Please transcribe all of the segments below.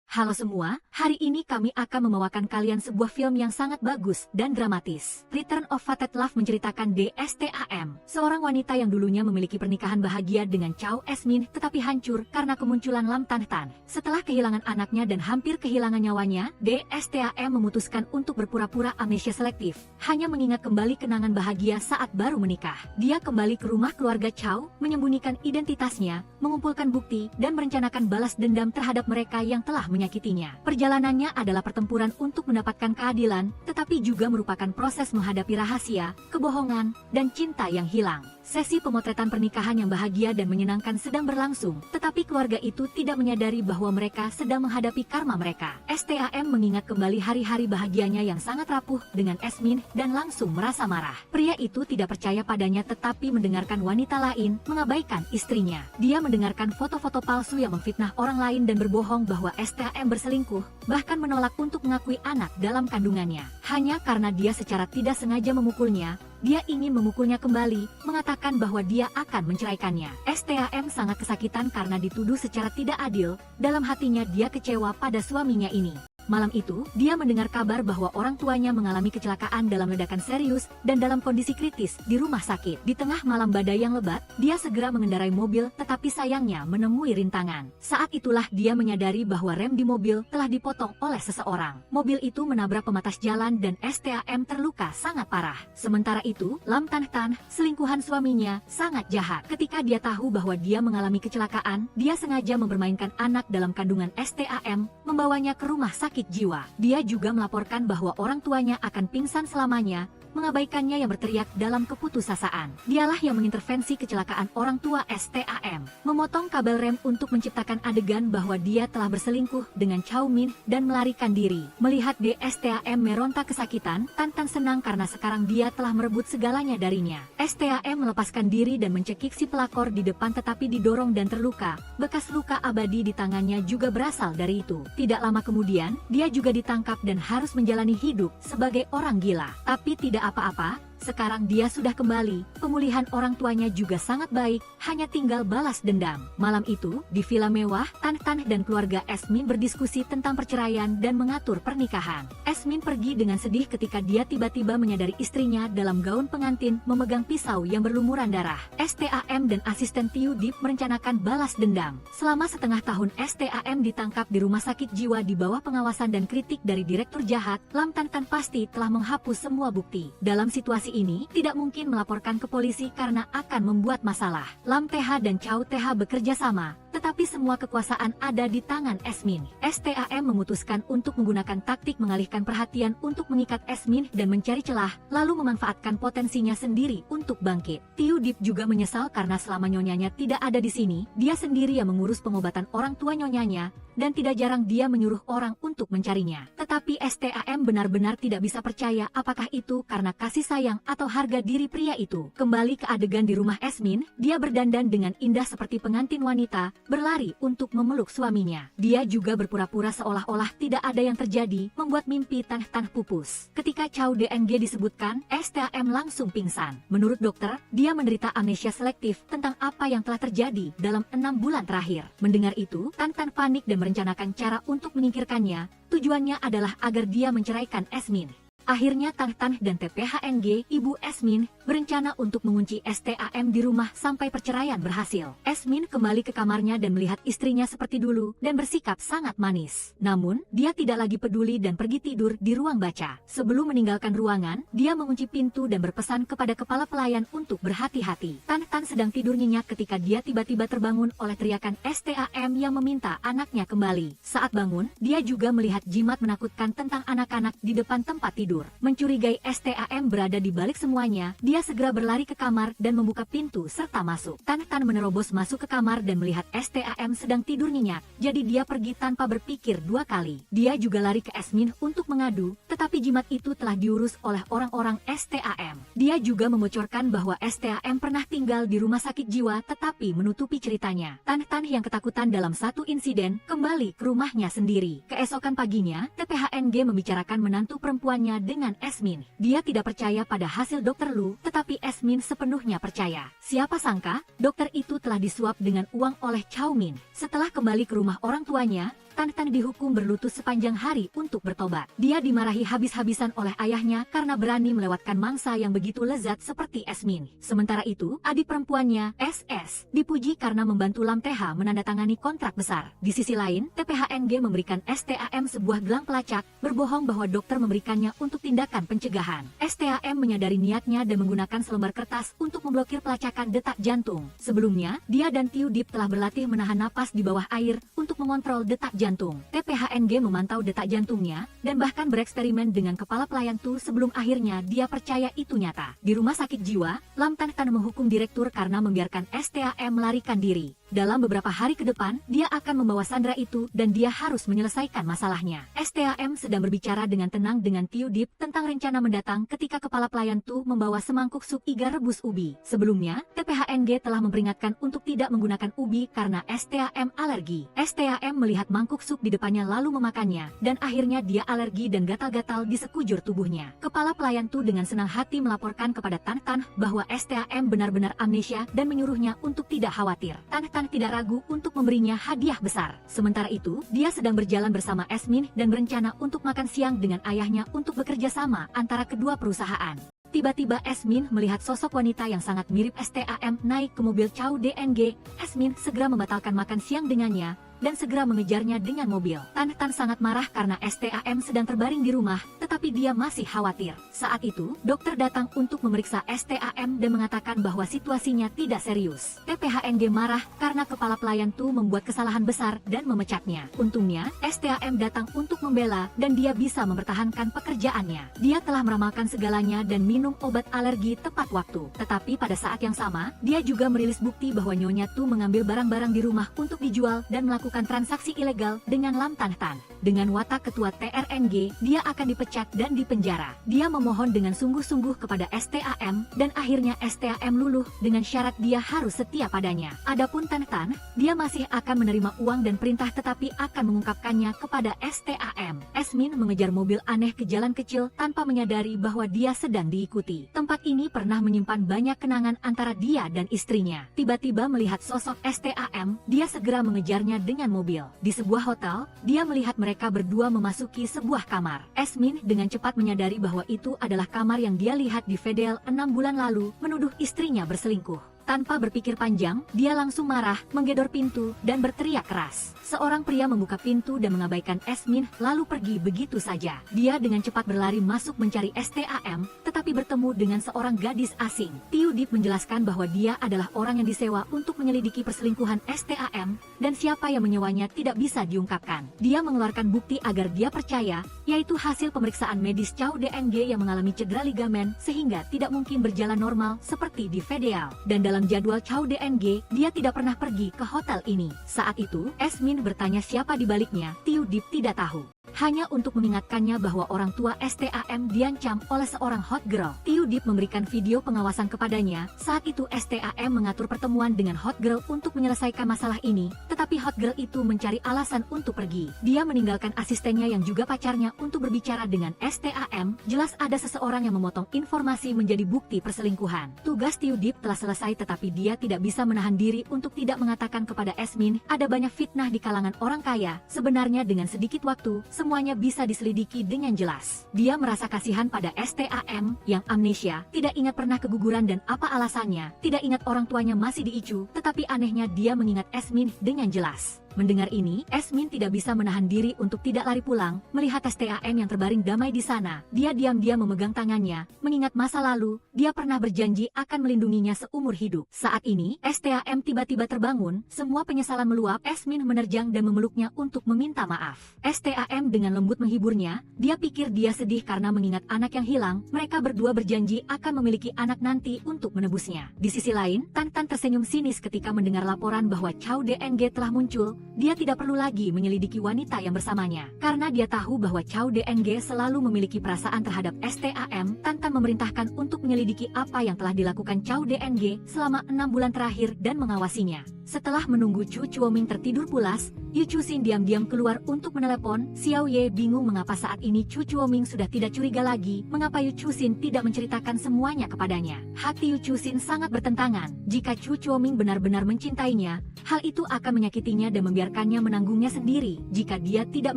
Halo semua, hari ini kami akan membawakan kalian sebuah film yang sangat bagus dan dramatis. Return of Fated Love menceritakan DSTAM, seorang wanita yang dulunya memiliki pernikahan bahagia dengan Chow Esmin tetapi hancur karena kemunculan Lam Tan Tan. Setelah kehilangan anaknya dan hampir kehilangan nyawanya, DSTAM memutuskan untuk berpura-pura amnesia selektif, hanya mengingat kembali kenangan bahagia saat baru menikah. Dia kembali ke rumah keluarga Chow, menyembunyikan identitasnya, mengumpulkan bukti, dan merencanakan balas dendam terhadap mereka yang telah menyakitinya. Perjalanannya adalah pertempuran untuk mendapatkan keadilan, tetapi juga merupakan proses menghadapi rahasia, kebohongan, dan cinta yang hilang. Sesi pemotretan pernikahan yang bahagia dan menyenangkan sedang berlangsung, tetapi keluarga itu tidak menyadari bahwa mereka sedang menghadapi karma mereka. STAM mengingat kembali hari-hari bahagianya yang sangat rapuh dengan Esmin dan langsung merasa marah. Pria itu tidak percaya padanya tetapi mendengarkan wanita lain mengabaikan istrinya. Dia mendengarkan foto-foto palsu yang memfitnah orang lain dan berbohong bahwa STAM berselingkuh, bahkan menolak untuk mengakui anak dalam kandungannya. Hanya karena dia secara tidak sengaja memukulnya, dia ingin memukulnya kembali, mengatakan bahwa dia akan menceraikannya. STAM sangat kesakitan karena dituduh secara tidak adil, dalam hatinya dia kecewa pada suaminya ini. Malam itu, dia mendengar kabar bahwa orang tuanya mengalami kecelakaan dalam ledakan serius dan dalam kondisi kritis di rumah sakit. Di tengah malam badai yang lebat, dia segera mengendarai mobil tetapi sayangnya menemui rintangan. Saat itulah dia menyadari bahwa rem di mobil telah dipotong oleh seseorang. Mobil itu menabrak pembatas jalan dan STAM terluka sangat parah. Sementara itu, Lam Tan Tan, selingkuhan suaminya, sangat jahat. Ketika dia tahu bahwa dia mengalami kecelakaan, dia sengaja mempermainkan anak dalam kandungan STAM, membawanya ke rumah sakit jiwa. Dia juga melaporkan bahwa orang tuanya akan pingsan selamanya, mengabaikannya yang berteriak dalam keputusasaan. Dialah yang mengintervensi kecelakaan orang tua STAM, memotong kabel rem untuk menciptakan adegan bahwa dia telah berselingkuh dengan Chow Min dan melarikan diri. Melihat DSTAM meronta kesakitan, Tan Tan senang karena sekarang dia telah merebut segalanya darinya. STAM melepaskan diri dan mencekik si pelakor di depan tetapi didorong dan terluka. Bekas luka abadi di tangannya juga berasal dari itu. Tidak lama kemudian, dia juga ditangkap dan harus menjalani hidup sebagai orang gila. Tapi tidak apa-apa, sekarang dia sudah kembali, pemulihan orang tuanya juga sangat baik, hanya tinggal balas dendam. Malam itu, di villa mewah, Tan Tan dan keluarga Esmin berdiskusi tentang perceraian dan mengatur pernikahan. Esmin pergi dengan sedih ketika dia tiba-tiba menyadari istrinya dalam gaun pengantin memegang pisau yang berlumuran darah. STAM dan asisten Tiu Dip merencanakan balas dendam. Selama setengah tahun STAM ditangkap di rumah sakit jiwa di bawah pengawasan dan kritik dari direktur jahat, Lam Tan Tan pasti telah menghapus semua bukti. Dalam situasi ini, tidak mungkin melaporkan ke polisi karena akan membuat masalah. Lam TH dan Chow TH bekerja sama, tetapi semua kekuasaan ada di tangan Esmin. STAM memutuskan untuk menggunakan taktik mengalihkan perhatian untuk mengikat Esmin dan mencari celah, lalu memanfaatkan potensinya sendiri untuk bangkit. Tiu Dip juga menyesal karena selama nyonyanya tidak ada di sini, dia sendiri yang mengurus pengobatan orang tua nyonyanya, dan tidak jarang dia menyuruh orang untuk mencarinya. Tetapi STAM benar-benar tidak bisa percaya apakah itu karena kasih sayang atau harga diri pria itu. Kembali ke adegan di rumah Esmin, dia berdandan dengan indah seperti pengantin wanita, berlari untuk memeluk suaminya. Dia juga berpura-pura seolah-olah tidak ada yang terjadi, membuat mimpi Tan Tan pupus. Ketika Chow DNG disebutkan, STAM langsung pingsan. Menurut dokter, dia menderita amnesia selektif tentang apa yang telah terjadi dalam 6 bulan terakhir. Mendengar itu, Tan Tan panik dan merencanakan cara untuk menyingkirkannya. Tujuannya adalah agar dia menceraikan Esmin. Akhirnya Tan Tan dan TPHNG, ibu Esmin, berencana untuk mengunci STAM di rumah sampai perceraian berhasil. Esmin kembali ke kamarnya dan melihat istrinya seperti dulu dan bersikap sangat manis. Namun, dia tidak lagi peduli dan pergi tidur di ruang baca. Sebelum meninggalkan ruangan, dia mengunci pintu dan berpesan kepada kepala pelayan untuk berhati-hati. Tan Tan sedang tidur nyenyak ketika dia tiba-tiba terbangun oleh teriakan STAM yang meminta anaknya kembali. Saat bangun, dia juga melihat jimat menakutkan tentang anak-anak di depan tempat tidur. Mencurigai STAM berada di balik semuanya, dia segera berlari ke kamar dan membuka pintu serta masuk. Tan Tan menerobos masuk ke kamar dan melihat STAM sedang tidur nyenyak, jadi dia pergi tanpa berpikir 2 kali. Dia juga lari ke Esmin untuk mengadu, tetapi jimat itu telah diurus oleh orang-orang STAM. Dia juga membocorkan bahwa STAM pernah tinggal di rumah sakit jiwa tetapi menutupi ceritanya. Tan Tan yang ketakutan dalam satu insiden, kembali ke rumahnya sendiri. Keesokan paginya, TPHNG membicarakan menantu perempuannya dengan Esmin. Dia tidak percaya pada hasil dokter Lu, tetapi Esmin sepenuhnya percaya. Siapa sangka, dokter itu telah disuap dengan uang oleh Chow Min. Setelah kembali ke rumah orang tuanya, Tan Tan dihukum berlutut sepanjang hari untuk bertobat. Dia dimarahi habis-habisan oleh ayahnya karena berani melewatkan mangsa yang begitu lezat seperti Esmin. Sementara itu, adik perempuannya, SS, dipuji karena membantu Lam TH menandatangani kontrak besar. Di sisi lain, TPHNG memberikan STAM sebuah gelang pelacak, berbohong bahwa dokter memberikannya untuk tindakan pencegahan. STAM menyadari niatnya dan menggunakan selembar kertas untuk memblokir pelacakan detak jantung. Sebelumnya, dia dan Tiu Dip telah berlatih menahan napas di bawah air untuk mengontrol detak jantung. TPHNG memantau detak jantungnya dan bahkan bereksperimen dengan kepala pelayan Tu sebelum akhirnya dia percaya itu nyata. Di rumah sakit jiwa, Lam Tan Tan menghukum direktur karena membiarkan STAM melarikan diri. Dalam beberapa hari ke depan, dia akan membawa Sandra itu dan dia harus menyelesaikan masalahnya. STAM sedang berbicara dengan tenang dengan Tiu Dip tentang rencana mendatang ketika kepala pelayan Tu membawa semangkuk sup iga rebus ubi. Sebelumnya, TPHNG telah memperingatkan untuk tidak menggunakan ubi karena STAM alergi. STAM melihat mangkuk sup di depannya lalu memakannya, dan akhirnya dia alergi dan gatal-gatal di sekujur tubuhnya. Kepala pelayan Tu dengan senang hati melaporkan kepada Tan Tan bahwa STAM benar-benar amnesia dan menyuruhnya untuk tidak khawatir. Tan tidak ragu untuk memberinya hadiah besar. Sementara itu, dia sedang berjalan bersama Esmin dan berencana untuk makan siang dengan ayahnya untuk bekerja sama antara kedua perusahaan. Tiba-tiba Esmin melihat sosok wanita yang sangat mirip STAM naik ke mobil Chow DNG. Esmin segera membatalkan makan siang dengannya dan segera mengejarnya dengan mobil. Tan Tan sangat marah karena STAM sedang terbaring di rumah, tetapi dia masih khawatir. Saat itu, dokter datang untuk memeriksa STAM dan mengatakan bahwa situasinya tidak serius. TPHNG marah karena kepala pelayan Tu membuat kesalahan besar dan memecatnya. Untungnya, STAM datang untuk membela dan dia bisa mempertahankan pekerjaannya. Dia telah meramalkan segalanya dan minum obat alergi tepat waktu. Tetapi pada saat yang sama, dia juga merilis bukti bahwa Nyonya Tu mengambil barang-barang di rumah untuk dijual dan melakukan transaksi ilegal dengan Lam Tan Tan. Dengan watak ketua TRNG, dia akan dipecat dan dipenjara. Dia memohon dengan sungguh-sungguh kepada STAM dan akhirnya STAM luluh dengan syarat dia harus setia padanya. Adapun Tan Tan, dia masih akan menerima uang dan perintah tetapi akan mengungkapkannya kepada STAM. Esmin mengejar mobil aneh ke jalan kecil tanpa menyadari bahwa dia sedang diikuti. Tempat ini pernah menyimpan banyak kenangan antara dia dan istrinya. Tiba-tiba melihat sosok STAM, dia segera mengejarnya dengan mobil. Di sebuah hotel, dia melihat mereka berdua memasuki sebuah kamar. Esmin dengan cepat menyadari bahwa itu adalah kamar yang dia lihat di Vedel 6 bulan lalu, menuduh istrinya berselingkuh. Tanpa berpikir panjang, dia langsung marah, menggedor pintu, dan berteriak keras. Seorang pria membuka pintu dan mengabaikan Esmin, lalu pergi begitu saja. Dia dengan cepat berlari masuk mencari STAM, tetapi bertemu dengan seorang gadis asing. Tiu Dip menjelaskan bahwa dia adalah orang yang disewa untuk menyelidiki perselingkuhan STAM, dan siapa yang menyewanya tidak bisa diungkapkan. Dia mengeluarkan bukti agar dia percaya, yaitu hasil pemeriksaan medis Chow DNG yang mengalami cedera ligamen, sehingga tidak mungkin berjalan normal seperti di Vedel. Dan dalam jadwal Chow DNG, dia tidak pernah pergi ke hotel ini. Saat itu, Esmin bertanya siapa di baliknya. Tiu Dip tidak tahu. Hanya untuk mengingatkannya bahwa orang tua STAM diancam oleh seorang hot girl. Tiu Dip memberikan video pengawasan kepadanya. Saat itu STAM mengatur pertemuan dengan hot girl untuk menyelesaikan masalah ini, tetapi hot girl itu mencari alasan untuk pergi. Dia meninggalkan asistennya yang juga pacarnya untuk berbicara dengan STAM. Jelas ada seseorang yang memotong informasi menjadi bukti perselingkuhan. Tugas Tiu Dip telah selesai tetapi dia tidak bisa menahan diri untuk tidak mengatakan kepada Esmin, ada banyak fitnah di kalangan orang kaya. Sebenarnya dengan sedikit waktu, semuanya bisa diselidiki dengan jelas. Dia merasa kasihan pada STAM yang amnesia, tidak ingat pernah keguguran dan apa alasannya, tidak ingat orang tuanya masih diicu, tetapi anehnya dia mengingat Esmin dengan jelas. Mendengar ini, Esmin tidak bisa menahan diri untuk tidak lari pulang, melihat STAM yang terbaring damai di sana. Dia diam-diam memegang tangannya, mengingat masa lalu, dia pernah berjanji akan melindunginya seumur hidup. Saat ini, STAM tiba-tiba terbangun, semua penyesalan meluap, Esmin menerjang dan memeluknya untuk meminta maaf. STAM dengan lembut menghiburnya, dia pikir dia sedih karena mengingat anak yang hilang, mereka berdua berjanji akan memiliki anak nanti untuk menebusnya. Di sisi lain, Tan Tan tersenyum sinis ketika mendengar laporan bahwa Chow DNG telah muncul. Dia tidak perlu lagi menyelidiki wanita yang bersamanya. Karena dia tahu bahwa Chow DNG selalu memiliki perasaan terhadap STAM, Tan Tan memerintahkan untuk menyelidiki apa yang telah dilakukan Chow DNG selama 6 bulan terakhir dan mengawasinya. Setelah menunggu Chu Chuoming tertidur pulas, Yu Chuxin diam-diam keluar untuk menelepon. Xiao Ye bingung mengapa saat ini Chu Chuoming sudah tidak curiga lagi, mengapa Yu Chuxin tidak menceritakan semuanya kepadanya. Hati Yu Chuxin sangat bertentangan. Jika Chu Chuoming benar-benar mencintainya, hal itu akan menyakitinya dan membiarkannya menanggungnya sendiri. Jika dia tidak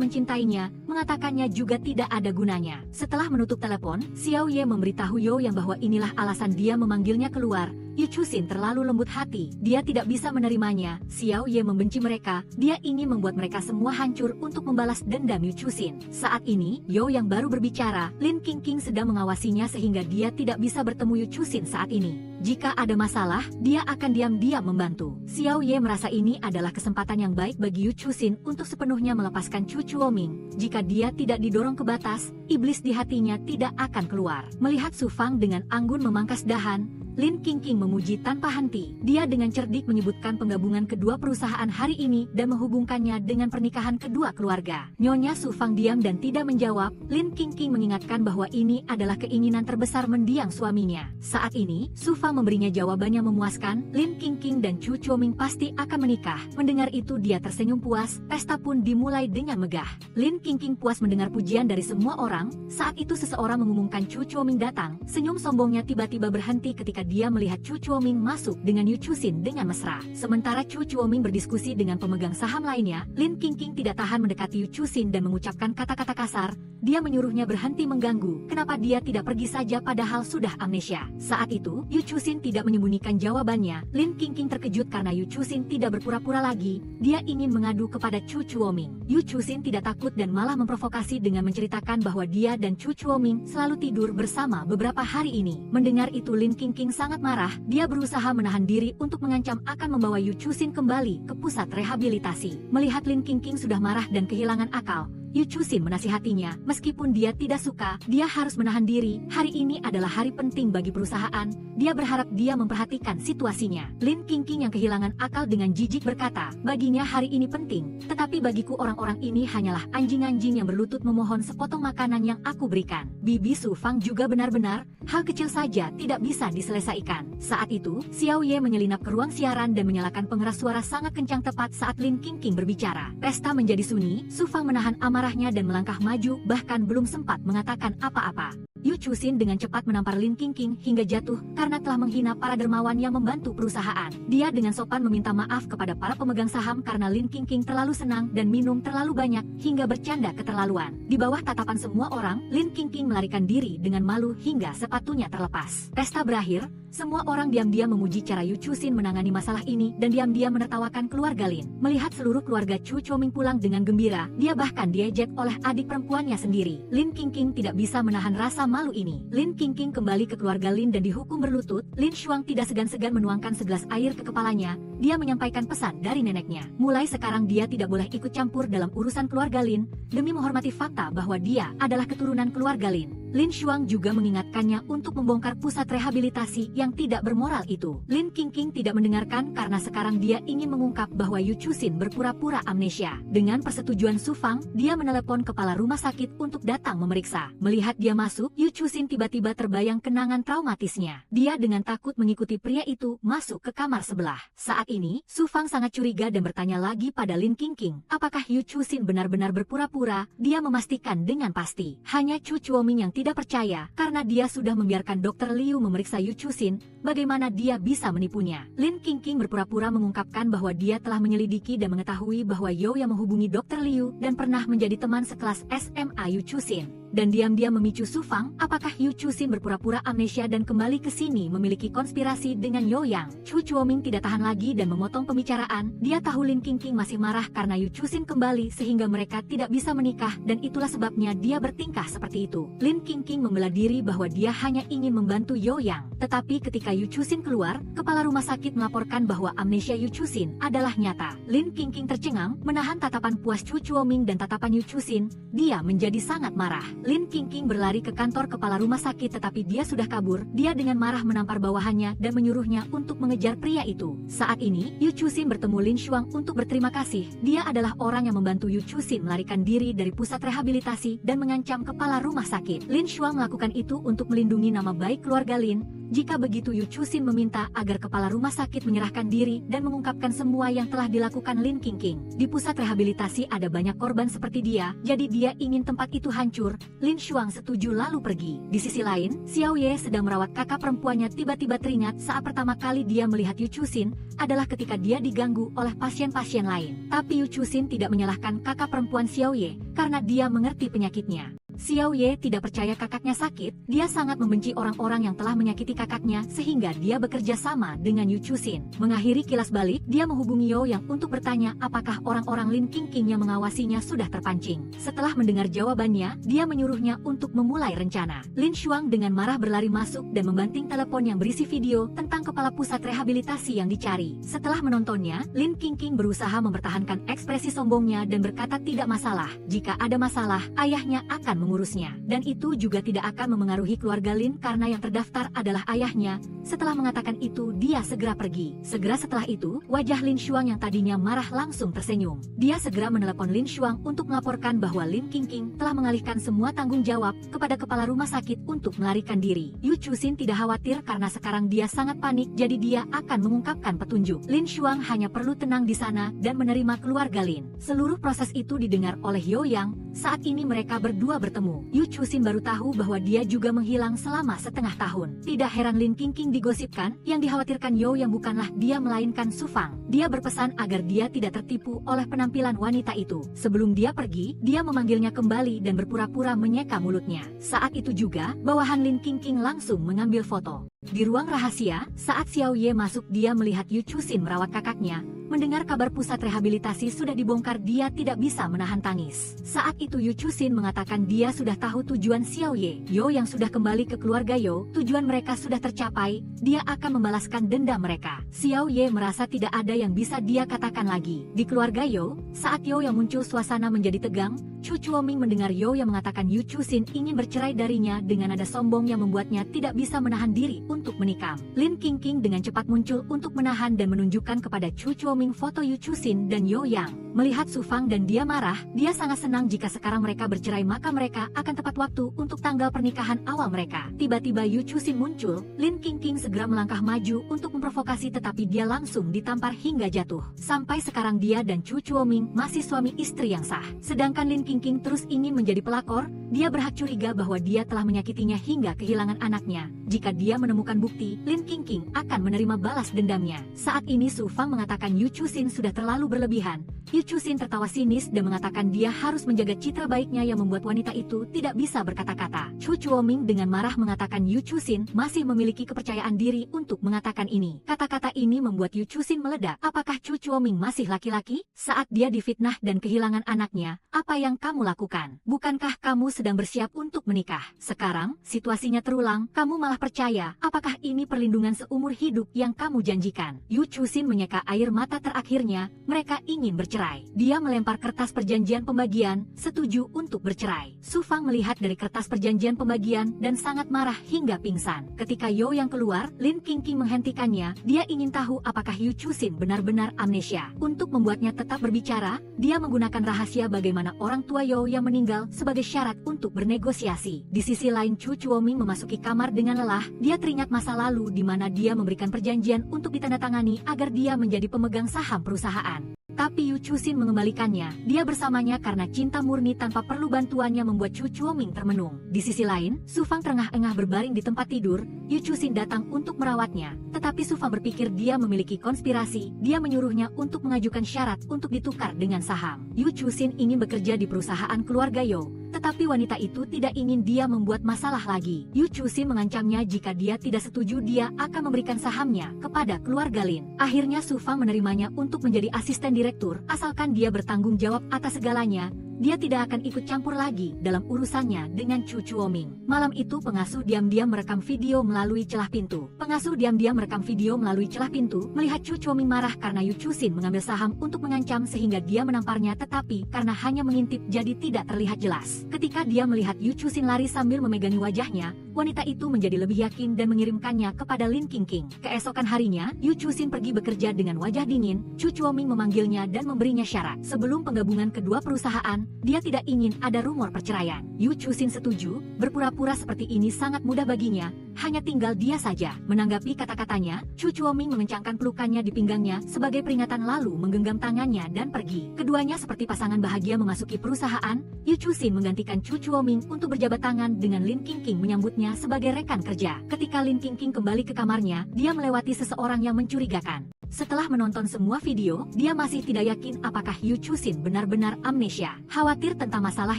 mencintainya, mengatakannya juga tidak ada gunanya. Setelah menutup telepon, Xiao Ye memberitahu You Yang bahwa inilah alasan dia memanggilnya keluar. Yu Chuxin terlalu lembut hati, dia tidak bisa menerimanya. Xiao Ye membenci mereka, dia ingin membuat mereka semua hancur untuk membalas dendam Yu Chuxin. Saat ini, You Yang baru berbicara, Lin Qingqing sedang mengawasinya sehingga dia tidak bisa bertemu Yu Chuxin saat ini. Jika ada masalah, dia akan diam-diam membantu. Xiao Ye merasa ini adalah kesempatan yang baik bagi Yu Chuxin untuk sepenuhnya melepaskan Chu Chuoming. Jika dia tidak didorong ke batas, iblis di hatinya tidak akan keluar. Melihat Su Fang dengan anggun memangkas dahan, Lin Qingqing memuji tanpa henti. Dia dengan cerdik menyebutkan penggabungan kedua perusahaan hari ini dan menghubungkannya dengan pernikahan kedua keluarga. Nyonya Su Fang diam dan tidak menjawab. Lin Qingqing mengingatkan bahwa ini adalah keinginan terbesar mendiang suaminya. Saat ini, Su Fang memberinya jawabannya memuaskan. Lin Qingqing dan Chu Chuoming pasti akan menikah. Mendengar itu dia tersenyum puas. Pesta pun dimulai dengan megah. Lin Qingqing puas mendengar pujian dari semua orang. Saat itu seseorang mengumumkan Chu Chuoming datang. Senyum sombongnya tiba-tiba berhenti ketika dia melihat Chu Chuoming masuk dengan Yu Chuxin dengan mesra. Sementara Chu Chuoming berdiskusi dengan pemegang saham lainnya, Lin Qingqing tidak tahan mendekati Yu Chuxin dan mengucapkan kata-kata kasar. Dia menyuruhnya berhenti mengganggu. Kenapa dia tidak pergi saja padahal sudah amnesia? Saat itu, Yu Chuxin tidak menyembunyikan jawabannya. Lin Qingqing terkejut karena Yu Chuxin tidak berpura-pura lagi. Dia ingin mengadu kepada Chu Chuoming. Yu Chuxin tidak takut dan malah memprovokasi dengan menceritakan bahwa dia dan Chu Chuoming selalu tidur bersama beberapa hari ini. Mendengar itu Lin Qingqing sangat marah. Dia berusaha menahan diri untuk mengancam akan membawa Yu Chuxin kembali ke pusat rehabilitasi. Melihat Lin Qingqing sudah marah dan kehilangan akal, Yu Chuxin menasihatinya, meskipun dia tidak suka, dia harus menahan diri. Hari ini adalah hari penting bagi perusahaan. Dia berharap dia memperhatikan situasinya. Lin Qingqing yang kehilangan akal dengan jijik berkata, baginya hari ini penting, tetapi bagiku orang-orang ini hanyalah anjing-anjing yang berlutut memohon sepotong makanan yang aku berikan. Bibi Su Fang juga benar-benar, hal kecil saja tidak bisa diselesaikan. Saat itu, Xiao Ye menyelinap ke ruang siaran dan menyalakan pengeras suara sangat kencang tepat saat Lin Qingqing berbicara. Pesta menjadi sunyi, Su Fang menahan amarahnya dan melangkah maju, bahkan belum sempat mengatakan apa-apa. Yu Chuxin dengan cepat menampar Lin Qingqing hingga jatuh karena telah menghina para dermawan yang membantu perusahaan. Dia dengan sopan meminta maaf kepada para pemegang saham karena Lin Qingqing terlalu senang dan minum terlalu banyak hingga bercanda keterlaluan. Di bawah tatapan semua orang, Lin Qingqing melarikan diri dengan malu hingga sepatunya terlepas. Pesta berakhir, semua orang diam-diam memuji cara Yu Chuxin menangani masalah ini dan diam-diam menertawakan keluarga Lin. Melihat seluruh keluarga Chu Chuoming pulang dengan gembira, dia bahkan diejek oleh adik perempuannya sendiri. Lin Qingqing tidak bisa menahan rasa malu ini. Lin Qingqing kembali ke keluarga Lin dan dihukum berlutut. Lin Xuang tidak segan-segan menuangkan segelas air ke kepalanya. Dia menyampaikan pesan dari neneknya. Mulai sekarang dia tidak boleh ikut campur dalam urusan keluarga Lin, demi menghormati fakta bahwa dia adalah keturunan keluarga Lin. Lin Xuang juga mengingatkannya untuk membongkar pusat rehabilitasi yang tidak bermoral itu. Lin Qingqing tidak mendengarkan karena sekarang dia ingin mengungkap bahwa Yu Chuxin berpura-pura amnesia. Dengan persetujuan Su Fang, dia menelepon kepala rumah sakit untuk datang memeriksa. Melihat dia masuk, Yu Chuxin tiba-tiba terbayang kenangan traumatisnya. Dia dengan takut mengikuti pria itu masuk ke kamar sebelah. Saat ini, Su Fang sangat curiga dan bertanya lagi pada Lin Qingqing, apakah Yu Chuxin benar-benar berpura-pura? Dia memastikan dengan pasti. Hanya Chu Chuoming yang tidak percaya, karena dia sudah membiarkan Dr. Liu memeriksa Yu Chuxin, bagaimana dia bisa menipunya. Lin Qingqing berpura-pura mengungkapkan bahwa dia telah menyelidiki dan mengetahui bahwa You yang menghubungi Dr. Liu dan pernah menjadi teman sekelas SMA Yu Chuxin. Dan diam-diam memicu Su Fang, apakah Yu Chuxin berpura-pura amnesia dan kembali ke sini memiliki konspirasi dengan You Yang. Chu Chuoming tidak tahan lagi dan memotong pembicaraan. Dia tahu Lin Qingqing masih marah karena Yu Chuxin kembali sehingga mereka tidak bisa menikah dan itulah sebabnya dia bertingkah seperti itu. Lin Qingqing membela diri bahwa dia hanya ingin membantu You Yang. Tetapi ketika Yu Chuxin keluar, kepala rumah sakit melaporkan bahwa amnesia Yu Chuxin adalah nyata. Lin Qingqing tercengang, menahan tatapan puas Chu Chuoming dan tatapan Yu Chuxin. Dia menjadi sangat marah. Lin Qingqing berlari ke kantor kepala rumah sakit tetapi dia sudah kabur. Dia dengan marah menampar bawahannya dan menyuruhnya untuk mengejar pria itu. Saat ini, Yu Chuxin bertemu Lin Xuang untuk berterima kasih. Dia adalah orang yang membantu Yu Chuxin melarikan diri dari pusat rehabilitasi dan mengancam kepala rumah sakit. Lin Xuang melakukan itu untuk melindungi nama baik keluarga Lin. Jika begitu Yu Chusin meminta agar kepala rumah sakit menyerahkan diri dan mengungkapkan semua yang telah dilakukan Lin Qingqing. Di pusat rehabilitasi ada banyak korban seperti dia, jadi dia ingin tempat itu hancur. Lin Xuang setuju lalu pergi. Di sisi lain, Xiao Ye sedang merawat kakak perempuannya tiba-tiba teringat saat pertama kali dia melihat Yu Chusin adalah ketika dia diganggu oleh pasien-pasien lain. Tapi Yu Chusin tidak menyalahkan kakak perempuan Xiao Ye karena dia mengerti penyakitnya. Xiao Ye tidak percaya kakaknya sakit, dia sangat membenci orang-orang yang telah menyakiti kakaknya sehingga dia bekerja sama dengan Yu Chusin. Mengakhiri kilas balik, dia menghubungi Yo Yang untuk bertanya apakah orang-orang Lin Qingqing yang mengawasinya sudah terpancing. Setelah mendengar jawabannya, dia menyuruhnya untuk memulai rencana. Lin Xuang dengan marah berlari masuk dan membanting telepon yang berisi video tentang kepala pusat rehabilitasi yang dicari. Setelah menontonnya, Lin Qingqing berusaha mempertahankan ekspresi sombongnya dan berkata tidak masalah. Jika ada masalah, ayahnya akan mengurusnya. Dan itu juga tidak akan memengaruhi keluarga Lin karena yang terdaftar adalah ayahnya. Setelah mengatakan itu, dia segera pergi. Segera setelah itu, wajah Lin Xuang yang tadinya marah langsung tersenyum. Dia segera menelepon Lin Xuang untuk melaporkan bahwa Lin Qingqing telah mengalihkan semua tanggung jawab kepada kepala rumah sakit untuk melarikan diri. Yu Chusin tidak khawatir karena sekarang dia sangat panik, jadi dia akan mengungkapkan petunjuk. Lin Xuang hanya perlu tenang di sana dan menerima keluarga Lin. Seluruh proses itu didengar oleh Yo Yang. Saat ini mereka berdua bertemu. Yu Chusin baru tahu bahwa dia juga menghilang selama setengah tahun. Tidak heran Lin Qingqing digosipkan, yang dikhawatirkan Yo Yang bukanlah dia melainkan Su Fang. Dia berpesan agar dia tidak tertipu oleh penampilan wanita itu. Sebelum dia pergi, dia memanggilnya kembali dan berpura-pura menyeka mulutnya. Saat itu juga, bawahan Lin Qingqing langsung mengambil foto. Di ruang rahasia, saat Xiao Ye masuk, dia melihat Yu Chusin merawat kakaknya. Mendengar kabar pusat rehabilitasi sudah dibongkar, dia tidak bisa menahan tangis. Saat itu Yu Chusin mengatakan dia sudah tahu tujuan Xiao Ye. Yo Yang sudah kembali ke keluarga Yo, tujuan mereka sudah tercapai, dia akan membalaskan dendam mereka. Xiao Ye merasa tidak ada yang bisa dia katakan lagi. Di keluarga Yo, saat Yo Yang muncul suasana menjadi tegang. Chu Chuoming mendengar Yo Yang mengatakan Yu Chusin ingin bercerai darinya dengan nada sombong yang membuatnya tidak bisa menahan diri untuk menikam. Lin Qingqing dengan cepat muncul untuk menahan dan menunjukkan kepada Chu Chuoming foto Yu Chusin dan Yo Yang. Melihat Su Fang dan dia marah, dia sangat senang jika sekarang mereka bercerai maka mereka akan tepat waktu untuk tanggal pernikahan awal mereka. Tiba-tiba Yu Chusin muncul, Lin Qingqing segera melangkah maju untuk memprovokasi tetapi dia langsung ditampar hingga jatuh. Sampai sekarang dia dan Chu Chuoming masih suami istri yang sah. Sedangkan Lin Qingqing terus ingin menjadi pelakor, dia berhak curiga bahwa dia telah menyakitinya hingga kehilangan anaknya. Jika dia menemukan bukti, Lin Qingqing akan menerima balas dendamnya. Saat ini Su Fang mengatakan Yu Chusin sudah terlalu berlebihan. Yu Chusin tertawa sinis dan mengatakan dia harus menjaga citra baiknya yang membuat wanita itu tidak bisa berkata-kata. Chu Chuoming dengan marah mengatakan Yu Chusin masih memiliki kepercayaan diri untuk mengatakan ini. Kata-kata ini membuat Yu Chusin meledak. Apakah Chu Chuoming masih laki-laki? Saat dia difitnah dan kehilangan anaknya, apa yang kamu lakukan? Bukankah kamu sedang bersiap untuk menikah? Sekarang, situasinya terulang, kamu malah percaya. Apakah ini perlindungan seumur hidup yang kamu janjikan? Yu Chusin menyeka air mata terakhirnya, mereka ingin bercerai. Dia melempar kertas perjanjian pembagian, setuju untuk bercerai. Su Fang melihat dari kertas perjanjian pembagian dan sangat marah hingga pingsan. Ketika Yo Yang keluar, Lin Qingqing menghentikannya. Dia ingin tahu apakah Yu Chusin benar-benar amnesia. Untuk membuatnya tetap berbicara, dia menggunakan rahasia bagaimana orang tua Yo yang meninggal sebagai syarat untuk bernegosiasi. Di sisi lain, Chu Chuoming memasuki kamar dengan lelah. Dia teringat masa lalu di mana dia memberikan perjanjian untuk ditandatangani agar dia menjadi pemegang saham perusahaan. Tapi Yu Chusin mengembalikannya. Dia bersamanya karena cinta murni tanpa perlu bantuannya membuat Chu Chuoming termenung. Di sisi lain, Su Fang terengah-engah berbaring di tempat tidur. Yu Chusin datang untuk merawatnya. Tetapi Su Fang berpikir dia memiliki konspirasi. Dia menyuruhnya untuk mengajukan syarat untuk ditukar dengan saham. Yu Chusin ingin bekerja di perusahaan keluarga Yo. Tetapi wanita itu tidak ingin dia membuat masalah lagi. Yu Chusin mengancamnya jika dia tidak setuju dia akan memberikan sahamnya kepada keluarga Lin. Akhirnya Su Fang menerimanya untuk menjadi asisten direktur, asalkan dia bertanggung jawab atas segalanya. Dia tidak akan ikut campur lagi dalam urusannya dengan Chu Chuoming. Malam itu pengasuh diam-diam merekam video melalui celah pintu. Pengasuh diam-diam merekam video melalui celah pintu, melihat Chu Chuoming marah karena Yu Chusin mengambil saham untuk mengancam sehingga dia menamparnya, tetapi karena hanya mengintip jadi tidak terlihat jelas. Ketika dia melihat Yu Chusin lari sambil memegangi wajahnya, wanita itu menjadi lebih yakin dan mengirimkannya kepada Lin Qingqing. Keesokan harinya, Yu Chusin pergi bekerja dengan wajah dingin. Chu Chuoming memanggilnya dan memberinya syarat. Sebelum penggabungan kedua perusahaan, dia tidak ingin ada rumor perceraian. Yu Chusin setuju, berpura-pura seperti ini sangat mudah baginya, hanya tinggal dia saja. Menanggapi kata-katanya, Chu Chuoming mengencangkan pelukannya di pinggangnya sebagai peringatan lalu menggenggam tangannya dan pergi. Keduanya seperti pasangan bahagia memasuki perusahaan. Yu Chusin menggantikan Chu Chuoming untuk berjabat tangan dengan Lin Qingqing menyambutnya sebagai rekan kerja. Ketika Lin Qingqing kembali ke kamarnya, dia melewati seseorang yang mencurigakan. Setelah menonton semua video, dia masih tidak yakin apakah Yu Chusin benar-benar amnesia. Khawatir tentang masalah